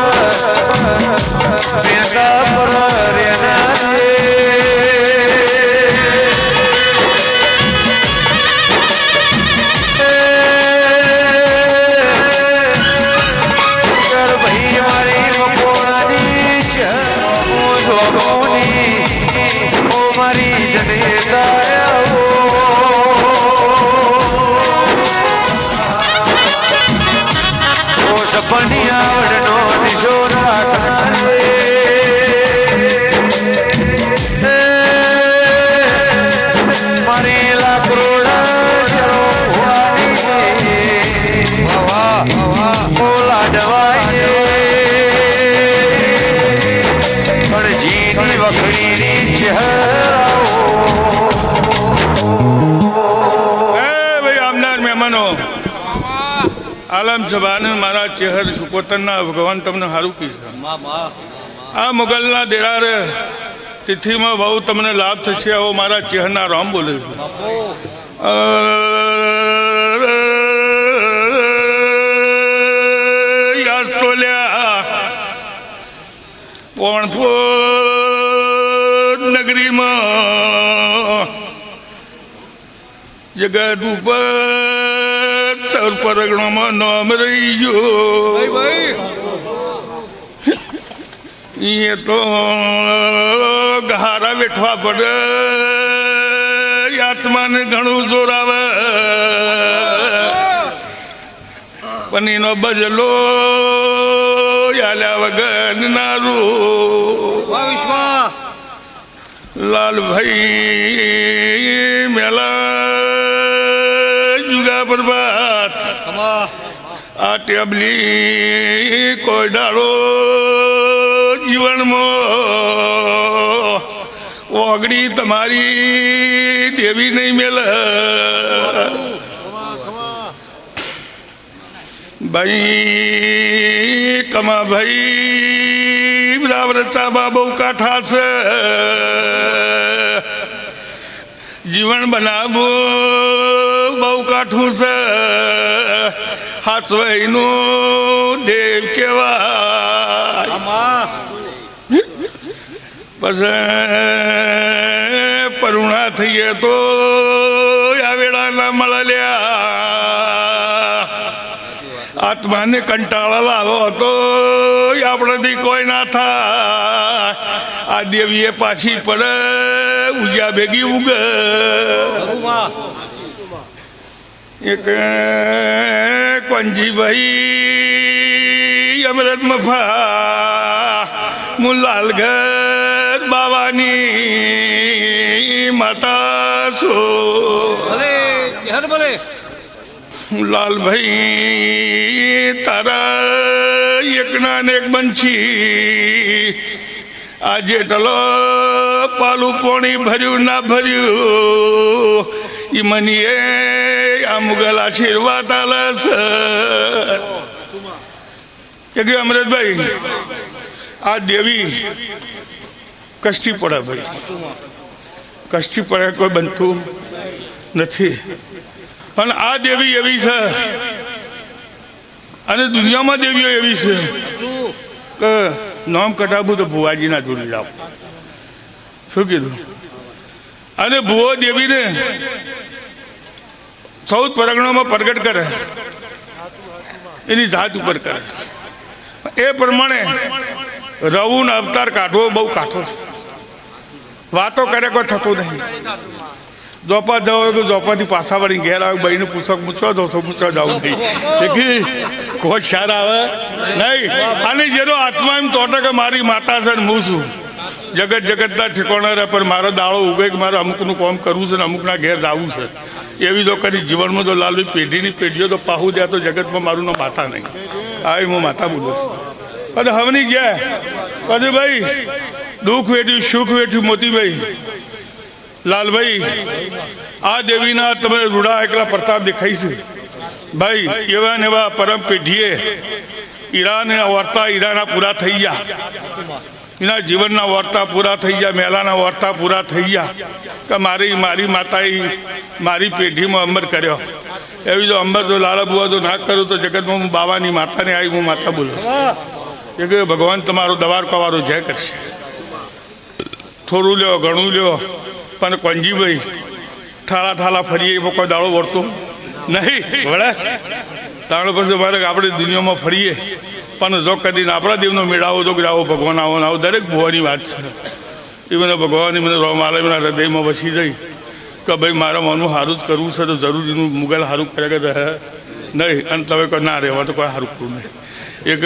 આલમ સભાને મારા ચેહર સુકોતરના ભગવાન તમને સારું કીધું. આ મુગલના દેરાર તિથિમાં બહુ તમને લાભ થશે આવો મારા ચેહરના રામ બોલે છે. યાદ તો લ્યા પોણપોર નગરીમાં જગત ઉપર સૌર પરગણોમાં નામ રહી ગયો. એ તો ગહારા બેઠવા પડે, આત્માને ઘણું જોર આવે, પણ એનો બદલો આલ્યા વગર નારું. લાલભાઈ મેલા જુગા પ્રભાત આ ટેબલી કોઈ દાડો જીવનમાં ઓગળી તમારી દેવી નહીં મેલ. ભાઈ કમા ભાઈ બરાબર ચાબા બહુ કાઠા છે, જીવન બનાવવું બહુ કાઠું છે, હાથવાઈનું દેવ કહેવાય. પછી પરુણા થઈએ તો આ વેળા ના મળ્યા, આત્માને કંટાળા લાવો તો આપણેથી કોઈ ના થાય. આ દેવીએ પાછી પડે ઉજ્યા ભેગી ઉગ. એક કોંજીભાઈ અમરત મફા મુલાલગઢ બાવાની માતા છો. લાલભાઈ તારા એકના ને એક બંછી આજે ટલો પાલું પોણી ભર્યું ના ભર્યું એ મનીએ આ મુગલ આશીર્વાદ આલસ. કે અમૃતભાઈ આ દેવી કષ્ટી પડે, ભાઈ કષ્ટી પડે કોઈ બનતું નથી, પણ આ દેવી એવી છે અને દુનિયામાં દેવીઓ એવી છે કે નામ કઢાવું તો ભુવાજીના જોડી જાઓ. શું કીધું? અને ભુવો દેવીને 14 પરગણામાં પ્રગટ કરે, એની જાત ઉપર કરે. એ પ્રમાણે રવુનો અવતાર કાઢવો બહુ કાઠો છે. વાતો કરે કોઈ થતું નહીં. જોપા જાઓ તો જોપાથી પાછા વળી ઘેર આવે, બહીને પૂછો પૂછવા દો તો પૂછવા જવું નહીં, કોઈ ખ્યાલ આવે નહીં. અને જેનો આત્મા એમ તોટે કે મારી માતા છે ને હું છું, જગત જગતના ઠેકોણા રહે, પણ મારો દાડો ઉગે કે મારે અમુકનું કામ કરવું છે ને અમુકના ઘેર જવું છે. એવી તો કરી જીવનમાં તો લાલવી પેઢીની પેઢીઓ તો પાહુ દે તો જગતમાં મારું નામ માતા નહીં. આ હું માતા બોલું છું. પછી હવની ગયા પછી ભાઈ દુઃખ વેઠ્યું સુખ વેઠ્યું. મોતીભાઈ લાલભાઈ આ દેવીના તમે રૂડા એકલા પ્રતાપ દેખાય છે. ભાઈ એવા ને એવા પરમ પેઢીએ હીરાના વાર્તા હીરાના પૂરા થઈ ગયા, એના જીવનના વાર્તા પૂરા થઈ ગયા, મેલાના વાર્તા પૂરા થઈ ગયા કે મારી માતાએ મારી પેઢીમાં અમર કર્યો. એવી જો અંબર તો લાલા બુઆ તો ના કરું તો જગતમાં હું બાવાની માતાને આવી હું માતા બોલું. એ કે ભગવાન તમારો દવારકાવાળો જય કરશે. થોડું લ્યો ઘણું લ્યો, પણ કોંજીભાઈ ઠાલા ઠાલા ફરીએ એમાં કોઈ દાડો વળતો નહીં. વળે તાણ પછી મારે આપણે દુનિયામાં ફરીએ, પણ જો કદી આપણા દેવનો મેળાવો જો આવો ભગવાન આવો આવો દરેક ભુવાની વાત છે. એ મને ભગવાન મને રોમ આલે એના હૃદયમાં વસી જઈ કે ભાઈ મારા મનનું સારું જ કરવું છે તો જરૂર એનું મુગલ સારું કરે કે રહે નહીં. અને તમે કોઈ ના રહેવા તો કોઈ સારું કરવું નહીં. એક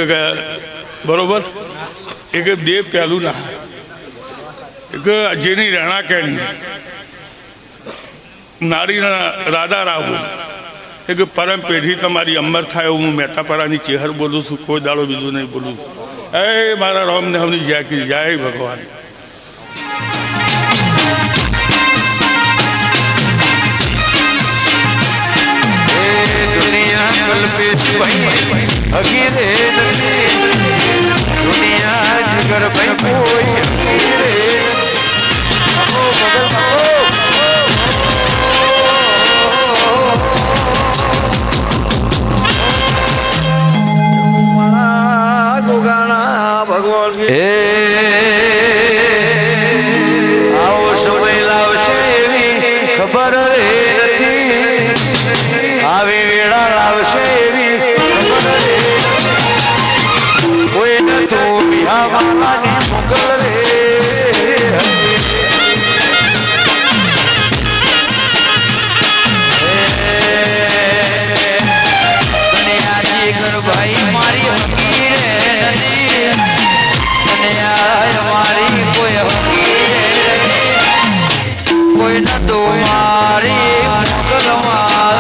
બરોબર એક દેવ પહેલું ના એક જેની રહેણા કેણી નારીના રાધા રાવું એક પરમ પેઢી તમારી અમર થાય એવું હું મહેતાપરાની ચેહર બોલું છું, કોઈ દાડો બીજું નહીં બોલું. એ મારા રામને હમની જય કી જય ભગવાન. દુનિયા કલ્પિત ભાઈ હકી રે નથી દુનિયા જગર ભાઈ કોઈ હકી રે ભગવાન આવો સમય લાવશે એવી ખબર રે નથી આવી વેળા લાવશે એવી ખબર રે કોઈ નતું વિહાવાની મોકલ રે દુનિયાજી કર ભાઈ મારી હકી રે નથી મારી કોઈ કોઈ ન તો મારી મોકલમાં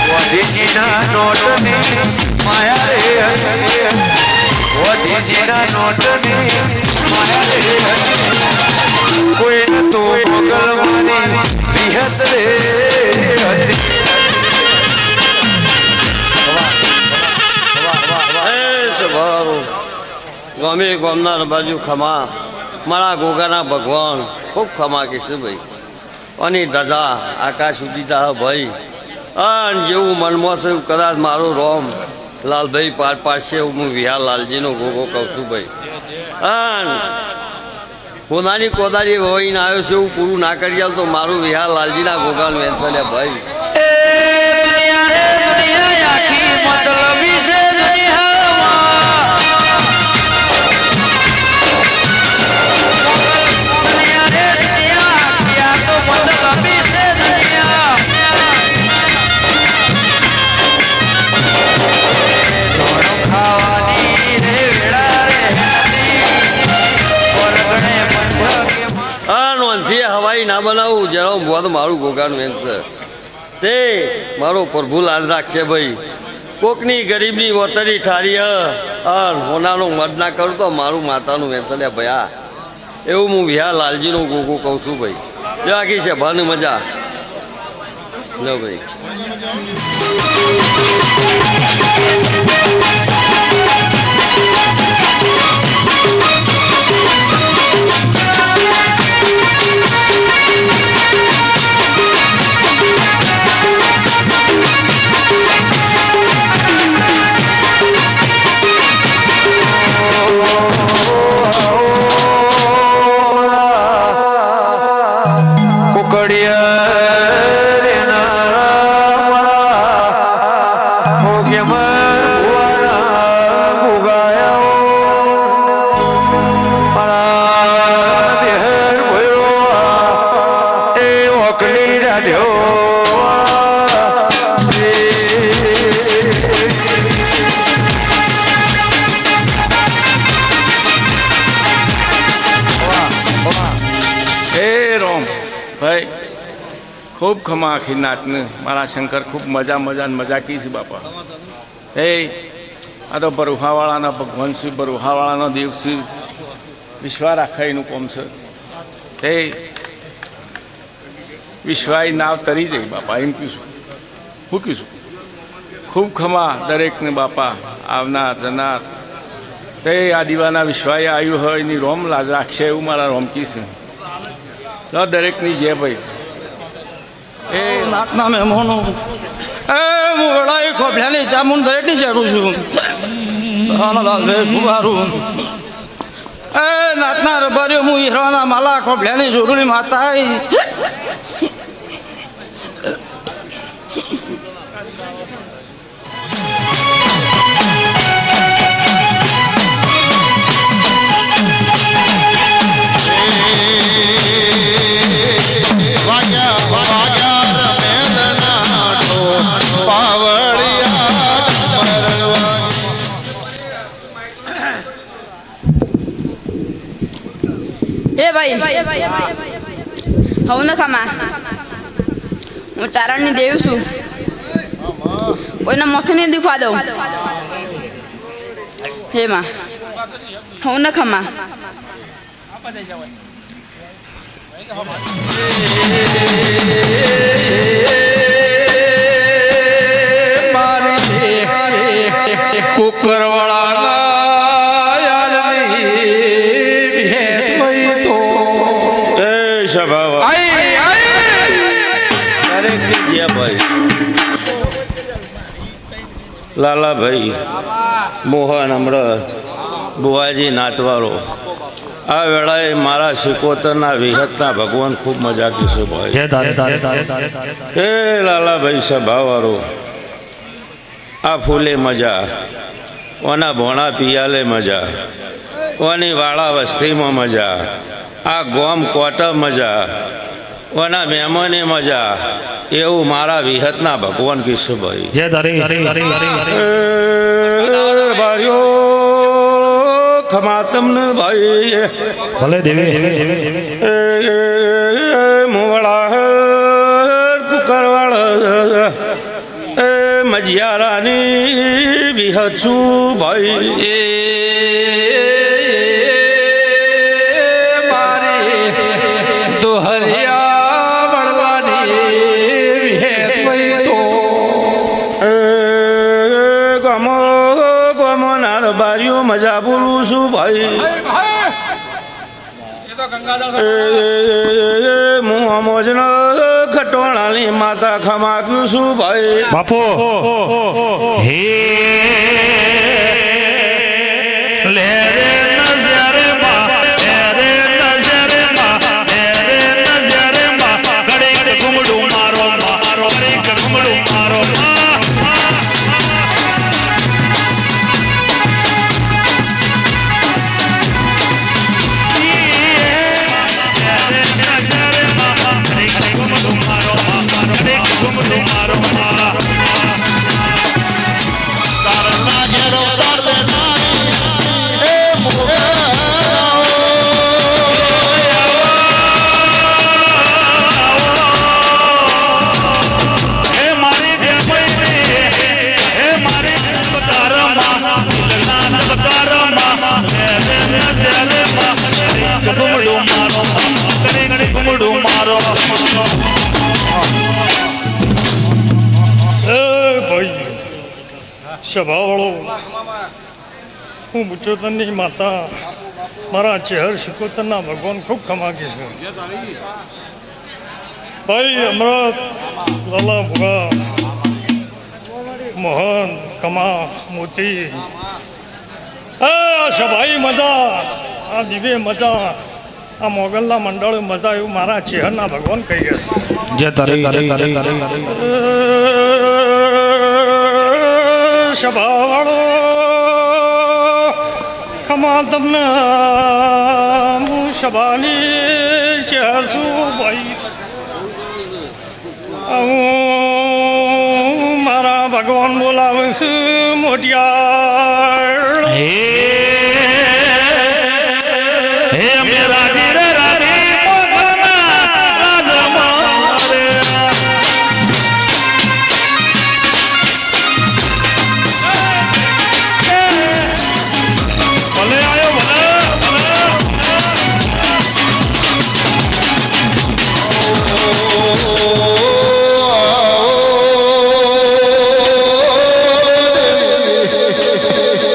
વધીજીના નોટની માયા રે વધીજીના નોટની માયા રે કોઈ ન તો મોકલવાની વિહત રે ગમે ગમનાર બાજુ ખમા મારા ગોગાના ભગવાન ખૂબ ખમા કીશું ભાઈ અને દાદા આકાશ સુધી દા ભાઈ અન જેવું મનમાં છે એવું કદાચ મારો રોમ લાલભાઈ પાર પાડશે એવું હું વિહાર લાલજીનો ગોગો કહું છું ભાઈ અન કોનાની કોદારી વહીને આવ્યો છે એવું પૂરું ના કરી આવ તો મારું વિહાર લાલજીના ગોગાનું વેન્સલ્યા ભાઈ હવાઈ ના બનાવું જરા બોધ મારું ગોગાનું વેન્સર તે મારો પ્રભુ લાલ રાખશે ભાઈ કોકની ગરીબની વતરી ઠારી હોનાનો મદ ના કરું તો મારું માતાનું વેન્સલ્યા ભયા એવું હું વિહાર લાલજીનું ગોગો કહું છું ભાઈ જો આખી છે ભન મજા લો ભાઈ ભાઈ ખૂબ ખમા આખી નાતને મારા શંકર ખૂબ મજા કી છે બાપા હે આ તો બરુહાવાળાના ભગવાન શ્રી બરુહાવાળાનો દેવ શ્રી વિશ્વા રાખા એનું કોમ છે હે વિશ્વાય નાવ તરી જાય બાપા એમ કહીશું શું કહીશું ખૂબ ખમા દરેકને બાપા આવનાર જનાર તે આ દીવાના વિશ્વાએ આવ્યું હોય એની રોમ લાજ રાખશે એવું મારા રોમકી છે તો દરેકની જે ભાઈ એ નાતના મહેમાનો એ હું વડાઈ ખોભલાની ચામુંડ દરેકની જરૂર છું લાલભાઈ ખૂબ સારું એ નાતના રબારીઓ હું હીરાના માલા ખોભલાની જોડુની માતા એ ભાઈ હું ન ખમા હું ચારણની દેવ છું કોઈના મોથે નહીં દુખવા દઉં હે માં હું ન ખમા લાલાભાઈ મોહન અમૃત બુવાજી નાતવાળો આ વેળાએ મારા શિકોતરના વિહતના ભગવાન ખૂબ મજા કીશું ભાઈ એ લાલાભાઈ સભાવાળો આ ફૂલે મજા ઓના ભોણા પિયાલે મજા ઓની વાળા વસ્તીમાં મજા આ ગોમ કોટા મજા ઓના મહેમાને મજા એવું મારા વિહતના ભગવાન કિશુભાઈ ભાઈઓ ખમા તમને ભાઈ ભલે દેવી મુવળા પુકારવાળા એ મજિયારાની વિહત છું ભાઈ બારીઓ મજા બોલું છું ભાઈ હું અમોજનો ખટોણાની માતા ખમાક્યું છું ભાઈ બાપો હે લે સભાવાળો હું બુચોતરની માતા મારા ચહેર શિકોતરના ભગવાન ખૂબ ખમાકી છે ભાઈ અમૃત લાલા ભુગા મોહન કમા મોતી આ સભાઈ મજા આ દિવ્ય મજા આ મોગલના મંડળ મજા એવું મારા ચહેરના ભગવાન કહી ગયા સભાવાળો ખમા તમને હું સભાની ચહેર છું ભાઈ હું મારા ભગવાન બોલાવું છું મોટિયાર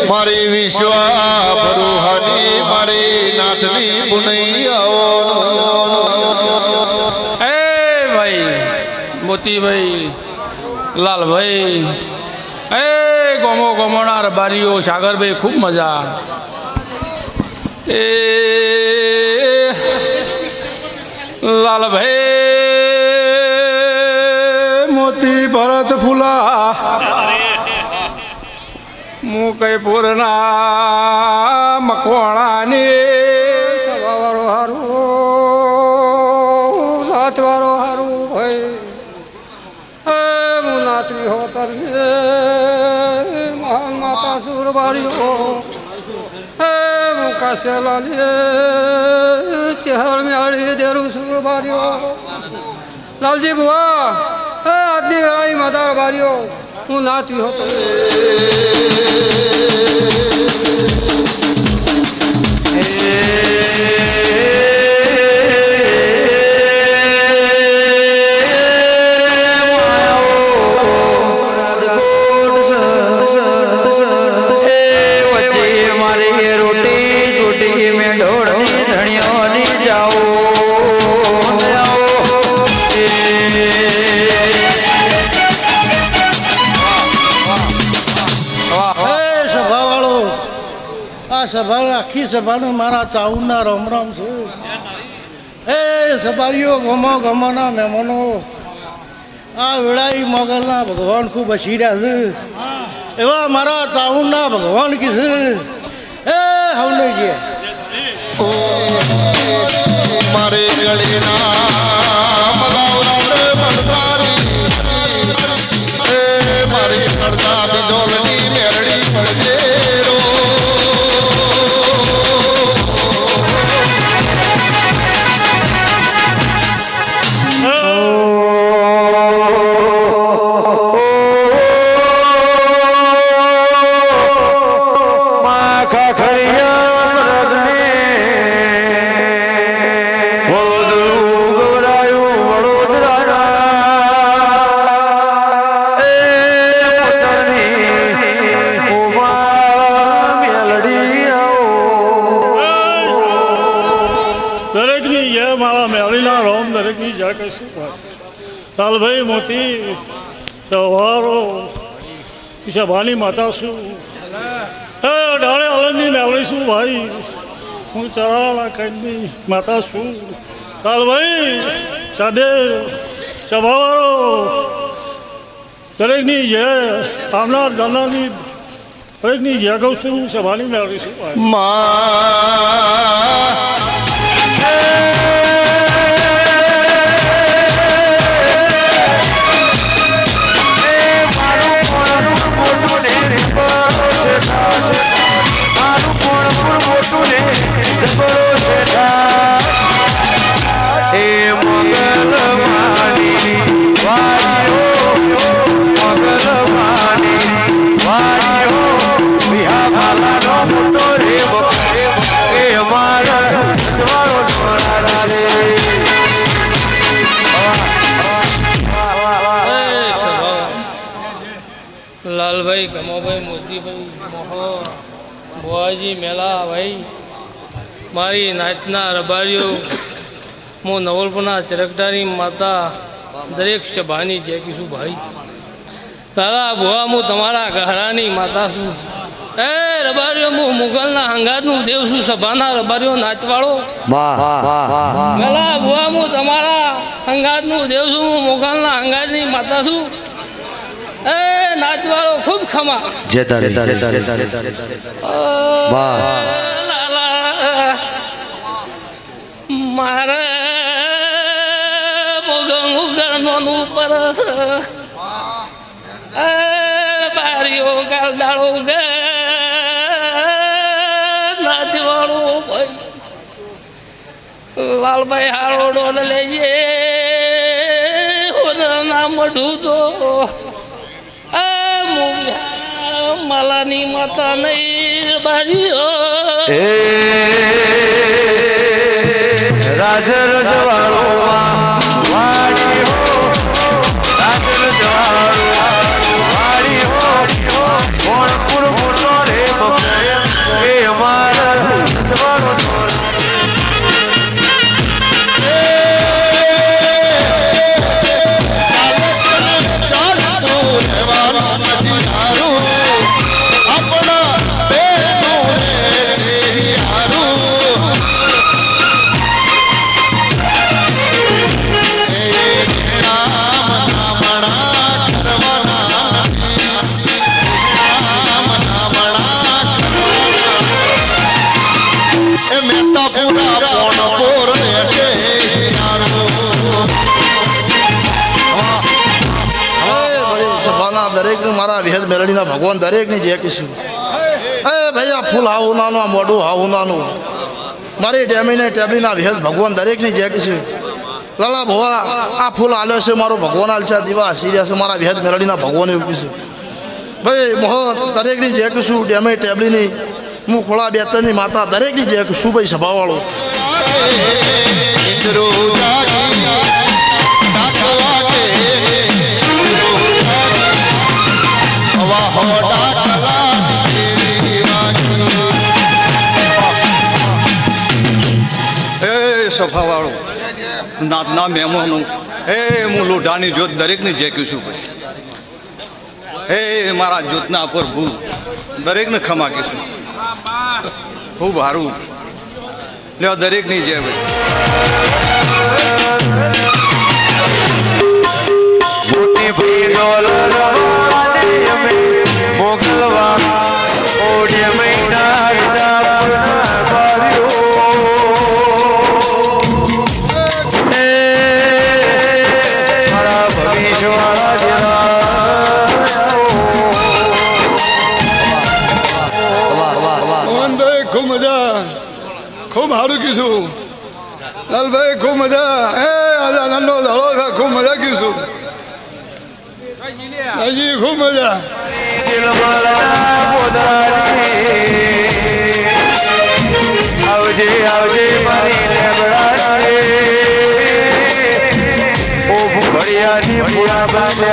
મારી વિશ્વા ભરુહાની મારી નાથની પુનૈયાઓ એ ભાઈ મોતીભાઈ લાલભાઈ એ ગોમો ગોમોના રબારીઓ સાગરભાઈ ખૂબ મજા એ લાલભાઈ મોતી ભરત ફૂલા મુકઈ પૂરના મકવાણાની સવાવાળો હારું સાતવાળો હારું ભાઈ હું નાચવી હોતર મહાન માતા સુરબારીઓ હું કાશેલાલી ચહેર મેળી દેરું સુરબારીઓ લાલજી બુઆ આજની વેળાની માતા બારીઓ હું નાચવી હોતો એ સભા આખી સભાનું મારા ચાઉના રામ રામ છે. એ સભારીઓ ગમો ગમોના મહેમાનો, આ વેળાઈ મોગલના ભગવાન ખૂબ હસીર્યા છે. એવા મારા ચાઉના ભગવાન કી છે એ હવને જે મારે ગળીના મારી કરતા બિજોલની મેરડી પડજે રો. લાલભાઈ મોતી સવારો સભાની માતા છું. હે ડાળે આલમની મેળવી છું ભાઈ. હું ચરાળા કઈની માતા છું. લાલભાઈ સાદે સભાવાળો દરેકની જય આવનાર જાનારની દરેકની જય કહું છું. સભાની મેળવી છું ભાઈ. લાલભાઈ ગમાભાઈ મોતીભાઈ મોહો બુઆજી મેલા ભાઈ મારી નાચના રબારીઓ હું નવલપુરના ચરકટાની માતા દરેક સભાની જય કીશું ભાઈ. તારા બુઆ હું તમારા ગહરાની માતા છું. એ રબારીઓ હું મુગલના હંગાતનું દેવ છું. સભાના રબારીઓ નાચવાળો મેલા બુઆ હું તમારા હંગાતનું દેવ છું. હું મુગલના હંગાતની માતા છું. એ નાચવાળો ખૂબ ખમા મારે મોગલ મુગર નોનું પર બારીઓ ગાલદાળો ગે નાચવાળો ભાઈ. લાલભાઈ હાળો ડોલ લેજે હોદના મઢું તો માલાની માતા નહીં બારીઓ રાજ રજવાડો વાડી હો રાજ રજવાડો વાડી હો કોણપુર મોટો રે બકરે એ અમારા રજવાડો દરેકને મારા વિહદ મેલડીના ભગવાન દરેકની જય કીશું. એ ભાઈ આ ફૂલ હાવું નાનું, આ મોઢું હાવું નાનું, મારી ડેમીને ટેબલીના વિહદ ભગવાન દરેકની જય કીશું. લાલા ભવા આ ફૂલ આલ્યો છે મારો ભગવાન આલ છે. આ દીવા હસીર્યા છે મારા વિહદ મેલડીના ભગવાન એવું કીશું. ભાઈ મોહ દરેકની જય કીશું. ડેમી ટેબલીની હું ખોળા બેચરની માતા દરેકની જય કીશું. ભાઈ સભાવાળો સભાવાળો નાતના મહેમાનો એ હું લોઢાની જોત દરેકને જય કીશું ભાઈ. એ મારા જોતના પ્રભુ દરેકને ખમા કીશું. ખૂબ સારું લ્યો દરેકની જય ભાઈ મોતી ભાઈ ડોલ રવાને અમે મોગલવાળા ઓડે મહિના વિદાપના બાર્યો એ મારા ભવિષ્યવાળા જેવા મોહનભાઈ ખૂબ મજા ખૂબ સારું કીધું લાલભાઈ ખૂબ મજા આજે આનંદનો દાડો છે ખૂબ મજા કીધું હજી ખૂબ મજા આવજે આવજે મારી લેબડાને ઓ ભુખડિયાની પૂરા બાને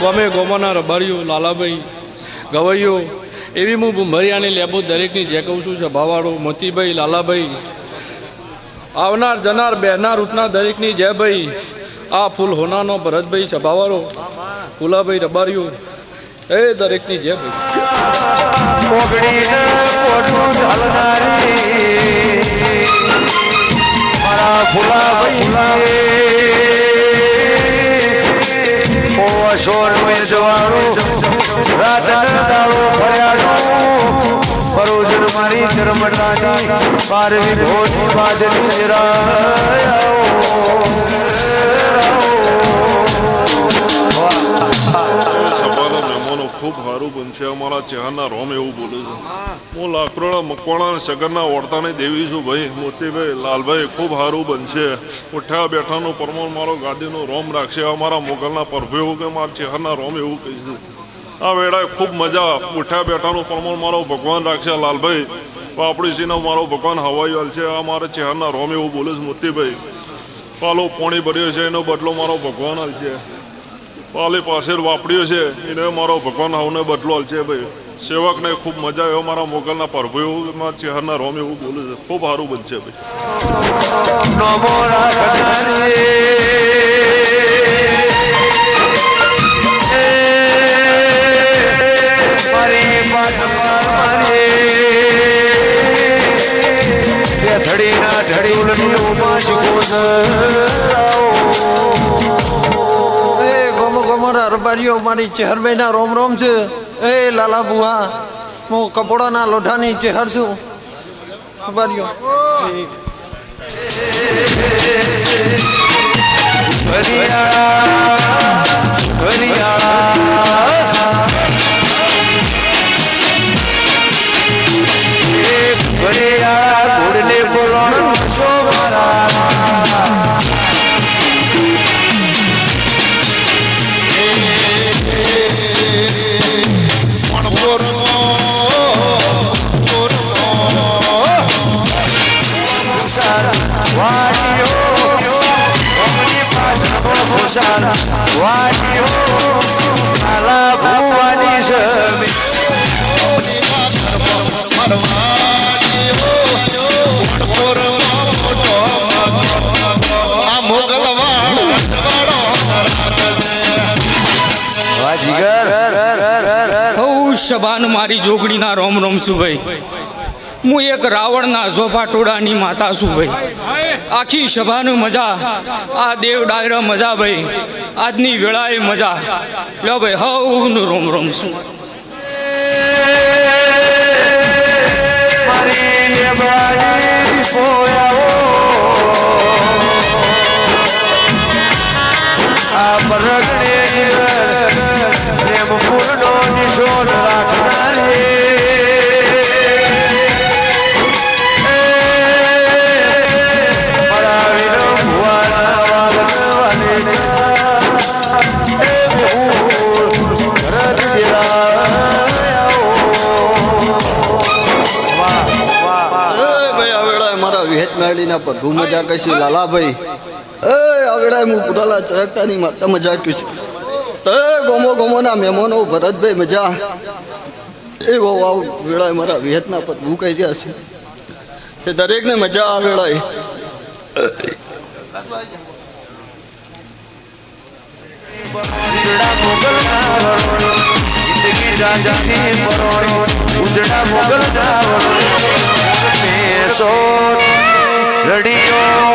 ગમે ગોમાના રબારીઓ લાલાભાઈ ગવૈયો એવી હું ભુંભરિયાની લેબો દરેકની જે કહું છું સભાવાળો મોતીભાઈ લાલાભાઈ આવનાર જનાર બેહનાર ઉઠનાર દરેકની જય ભાઈ આ ફૂલ હોનાનો ભરતભાઈ સભાવાળો ફૂલાભાઈ રબારીઓ એ દરેકની જય ભાઈ મારા ફૂલાભાઈ સોનું જવાળું રાતન દાળો ફર્યાડું પરોજન મારી ધર્મટાની પારવી ભોજની બાજની સભાના મહેમાનો ખૂબ સારું બનશે અમારા ચહેરના રોમ એવું બોલે છે હું લાકરોડા મકવાણા સગરના ઓળતાની દેવી છું ભાઈ મોતીભાઈ લાલભાઈ ખૂબ સારું બનશે ઉઠ્યા બેઠાનું પરમાણ મારો ગાદીનો રોમ રાખશે અમારા મોગલના પ્રભુ એવું કે મારા ચહેરના રોમ એવું કહે છે આ વેળાએ ખૂબ મજા ઉઠ્યા બેઠાનું પ્રમાણ મારો ભગવાન રાખશે લાલભાઈ પાપડીસીનો મારો ભગવાન હવાઈ હાલ છે આ મારા ચહેરના રોમ એવું બોલે છે મોતીભાઈ પાલો પોણી ભર્યો છે એનો બદલો મારો ભગવાન હાલ છે પાલે પાસે વાપર્યો છે એને મારો ભગવાન આવને બદલો હાલ છે ભાઈ સેવકને ખૂબ મજા આવ્યો મારા મોગલના પ્રભુ એવું મારા ચહેરના રોમ એવું બોલે છે ખૂબ સારું બનશે રબારીઓ મારી ચેહરભાઈના રોમ રોમ છે એ લાલા બુઆ હું કપોડાના લોઢાની ચેહર છું રબારીઓ સભાન મારી જોગણીના રોમ રોમ છું ભાઈ હું એક રાવણના ઝોફા ટોળાની માતા છું ભાઈ આખી સભાનું મજા આ દેવ ડાયરા મજા ભાઈ આજની વેળાએ મજા લો ભાઈ હવનું રોમ રોમ છું મેળીના પ્રભુ મજા કહીશું લાલાભાઈ એ આવડે હું પુરાલા ચરકતાની માતા મજા કહીશું તો ગોમો ગોમોના મહેમાનો ભરતભાઈ મજા એ બહુ આવ વેળાએ મારા વિહતના પ્રભુ કહી રહ્યા છે તે દરેકને મજા આ વેળાએ જાગી પરોણી ઉજડા મોગલ જાવસો રડિયો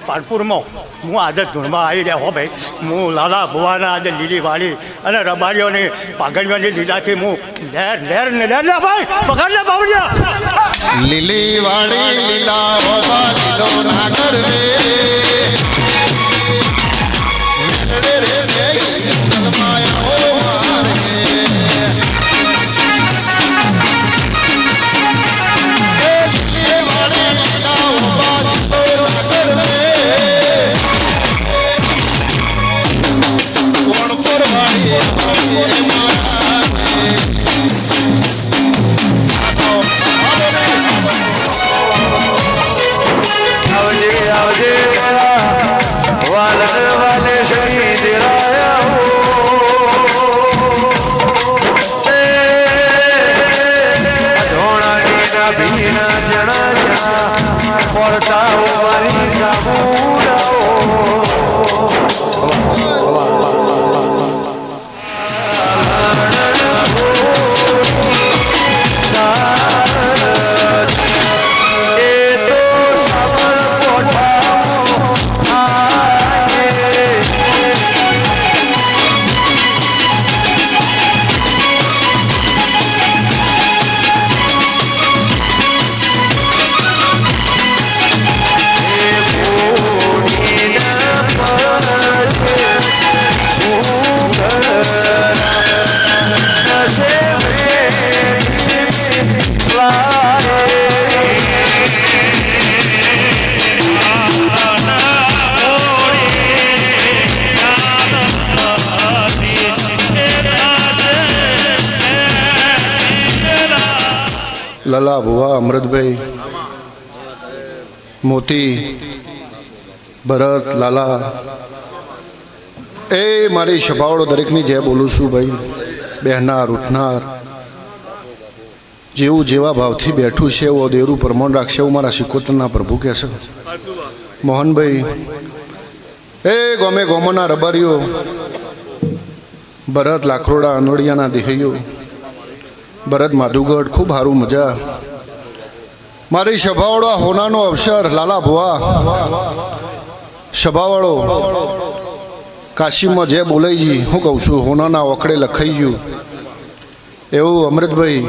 પાલપુરમાં હું આજે ધૂળમાં આવી રહ્યા હો ભાઈ હું લાલા ભુવાના આજે લીલી વાળી અને રબારીઓની પાઘડીઓની લીલાથી હું લહેર લહેર ને લહેર લે ભાઈ પકડ લે બાવળિયા લીલી વાળી લીલા હોવા લીલો નાગર રે લલા ભુવા અમૃતભાઈ મોતી ભરત લાલા એ મારી સભાવાળો દરેકની જય બોલું છું ભાઈ બહેનાર ઉઠનાર જેવું જેવા ભાવથી બેઠું છે એવો દેરું પ્રમાણ રાખશે એવું મારા શિકોતરના પ્રભુ કહે છે મોહનભાઈ એ ગોમે ગોમોના રબારીઓ ભરત લાખરોડા અનોડિયાના દેહૈયો ભરત માધુગઢ ખૂબ સારું મજા મારી સભાવાળો હોનાનો અવસર લાલા ભુવા સભાવાળો કાશીમાં જે બોલાઈજી હું કહું છું હોનાના ઓકડે લખાઈ ગયું એવું અમૃતભાઈ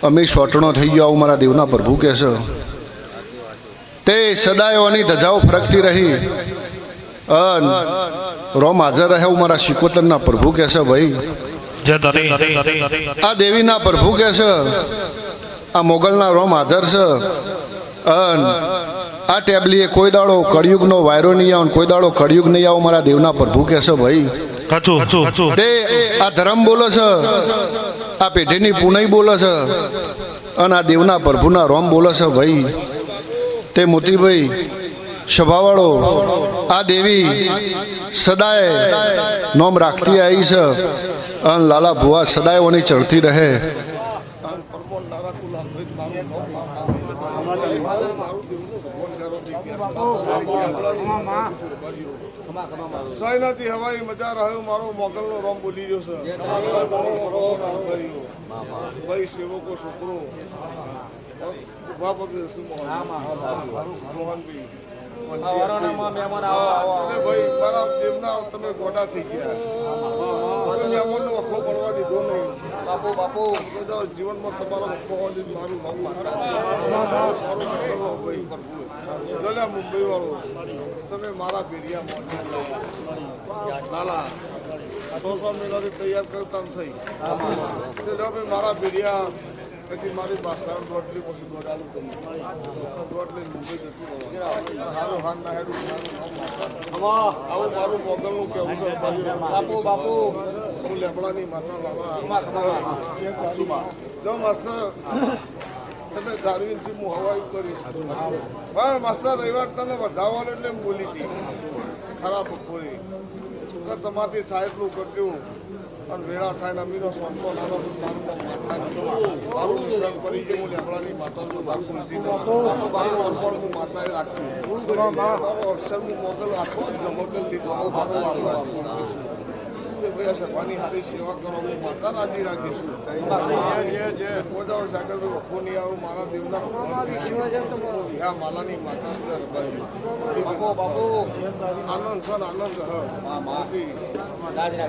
અમે સોટણો થઈ ગયો આવું મારા દેવના પ્રભુ કહે છે તે સદાયોની ધજાઓ ફરકતી રહી રોમ હાજર રહે એવું મારા શિકોતરના પ્રભુ કહે છે ભાઈ આ દેવીના પ્રભુ કહે છે આ મોગલના રોમ હાજર છે આ ટેબલીએ કોઈ દાડો કળિયુગનો વાયરો નહીં આવો કોઈ દાડો કળિયુગ નહીં આવો મારા દેવના પ્રભુ કહે છે ભાઈ તે આ ધર્મ બોલે છે આ પેઢીની પુનઈ બોલે છે અને આ દેવના પ્રભુના રોમ બોલે છે ભાઈ તે મોતીભાઈ સભાવાળો આ દેવી સદાય નોમ રાખતી આવી છે અને લાલા ભુવા સદાયઓની ચડતી રહે સાયનાથી હવાઈ મજા રહ્યો મારો મોગલનો રોમ બોલી રહ્યો છે ભાઈ સેવકો છોકરો મોહનભાઈ ભાઈ મારા દેવના તમે ગોડા થઈ ગયા મહેમાનનો વખો પડવા દીધો નહીં બધા જીવનમાં તમારો પહોંચી મારું નામ મારું ભાઈ પ્રભુ જોલ્યા મુંબઈ વાળો તમે મારા પીઢિયા મોટી લાલા 100 મહિનાથી તૈયાર કરતા થઈ ભાઈ મારા પીઢિયા પછી મારી બાસા દોડલી પછી દોડાલું કરી દોડ લઈને મુંબઈ જતું સારું હાર ના હેડું આવું મારું મોગલનું કેવું છે બાપુ હું લેબડાની માતા લાલા જો માસ્તર તમે ધારવીનથી હું હવાયું કર્યું પણ માસ્તર રવિવાર તને વધાવવાનું એટલે એમ બોલી હતી ખરાબ બપોરી તમારથી થાય એટલું કર્યું અને વેળા થાય ને અમીનો સોંપો નાનો મારું મારું નિશાન કરી ગયું હું લેબડાની માતા વધાર પૂરતી પણ હું માતાએ રાખ્યું મારો અક્ષર હું મોગલ આખો જમકલ લીધો ભાઈ સભાની સારી સેવા કરો હું માતા રાજી રાખીશું પોતાનો સાગર વખો નહીં આવું મારા દેવના વિહા માલાની માતા સુધા રબાવી આનંદ સર આનંદ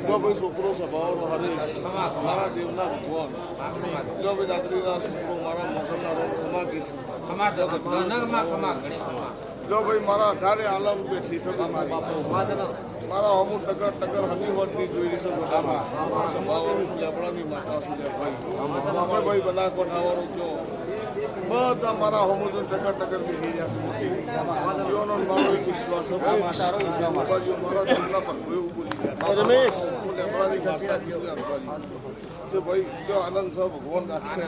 જો ભાઈ છોકરો સભાઓનો હરીશ મારા દેવના ભગવાન જો ભાઈ દાદરીના છોકરો મારા મોસમના રોગ જો ભાઈ મારા 18 આલમ બેઠી છે મારી મારા અમુક ટકર હમી હોત નહીં જોઈ છે સભાઓની લેબડાની માતા સુધી ભાઈ બના કોઠાવાળો કયો બધા મારા હોમોજન ટકર બેસી રહ્યા છે મોટી જીવનનો મારો એક વિશ્વાસ છે મારા જીવના પર એવું બોલી ગયા લેબડાની માતા કે ભાઈ જો આનંદ છે ભગવાન રાખશે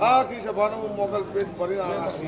આ કી સભાનું મોગલ પેટ ભરીને આ રાશિ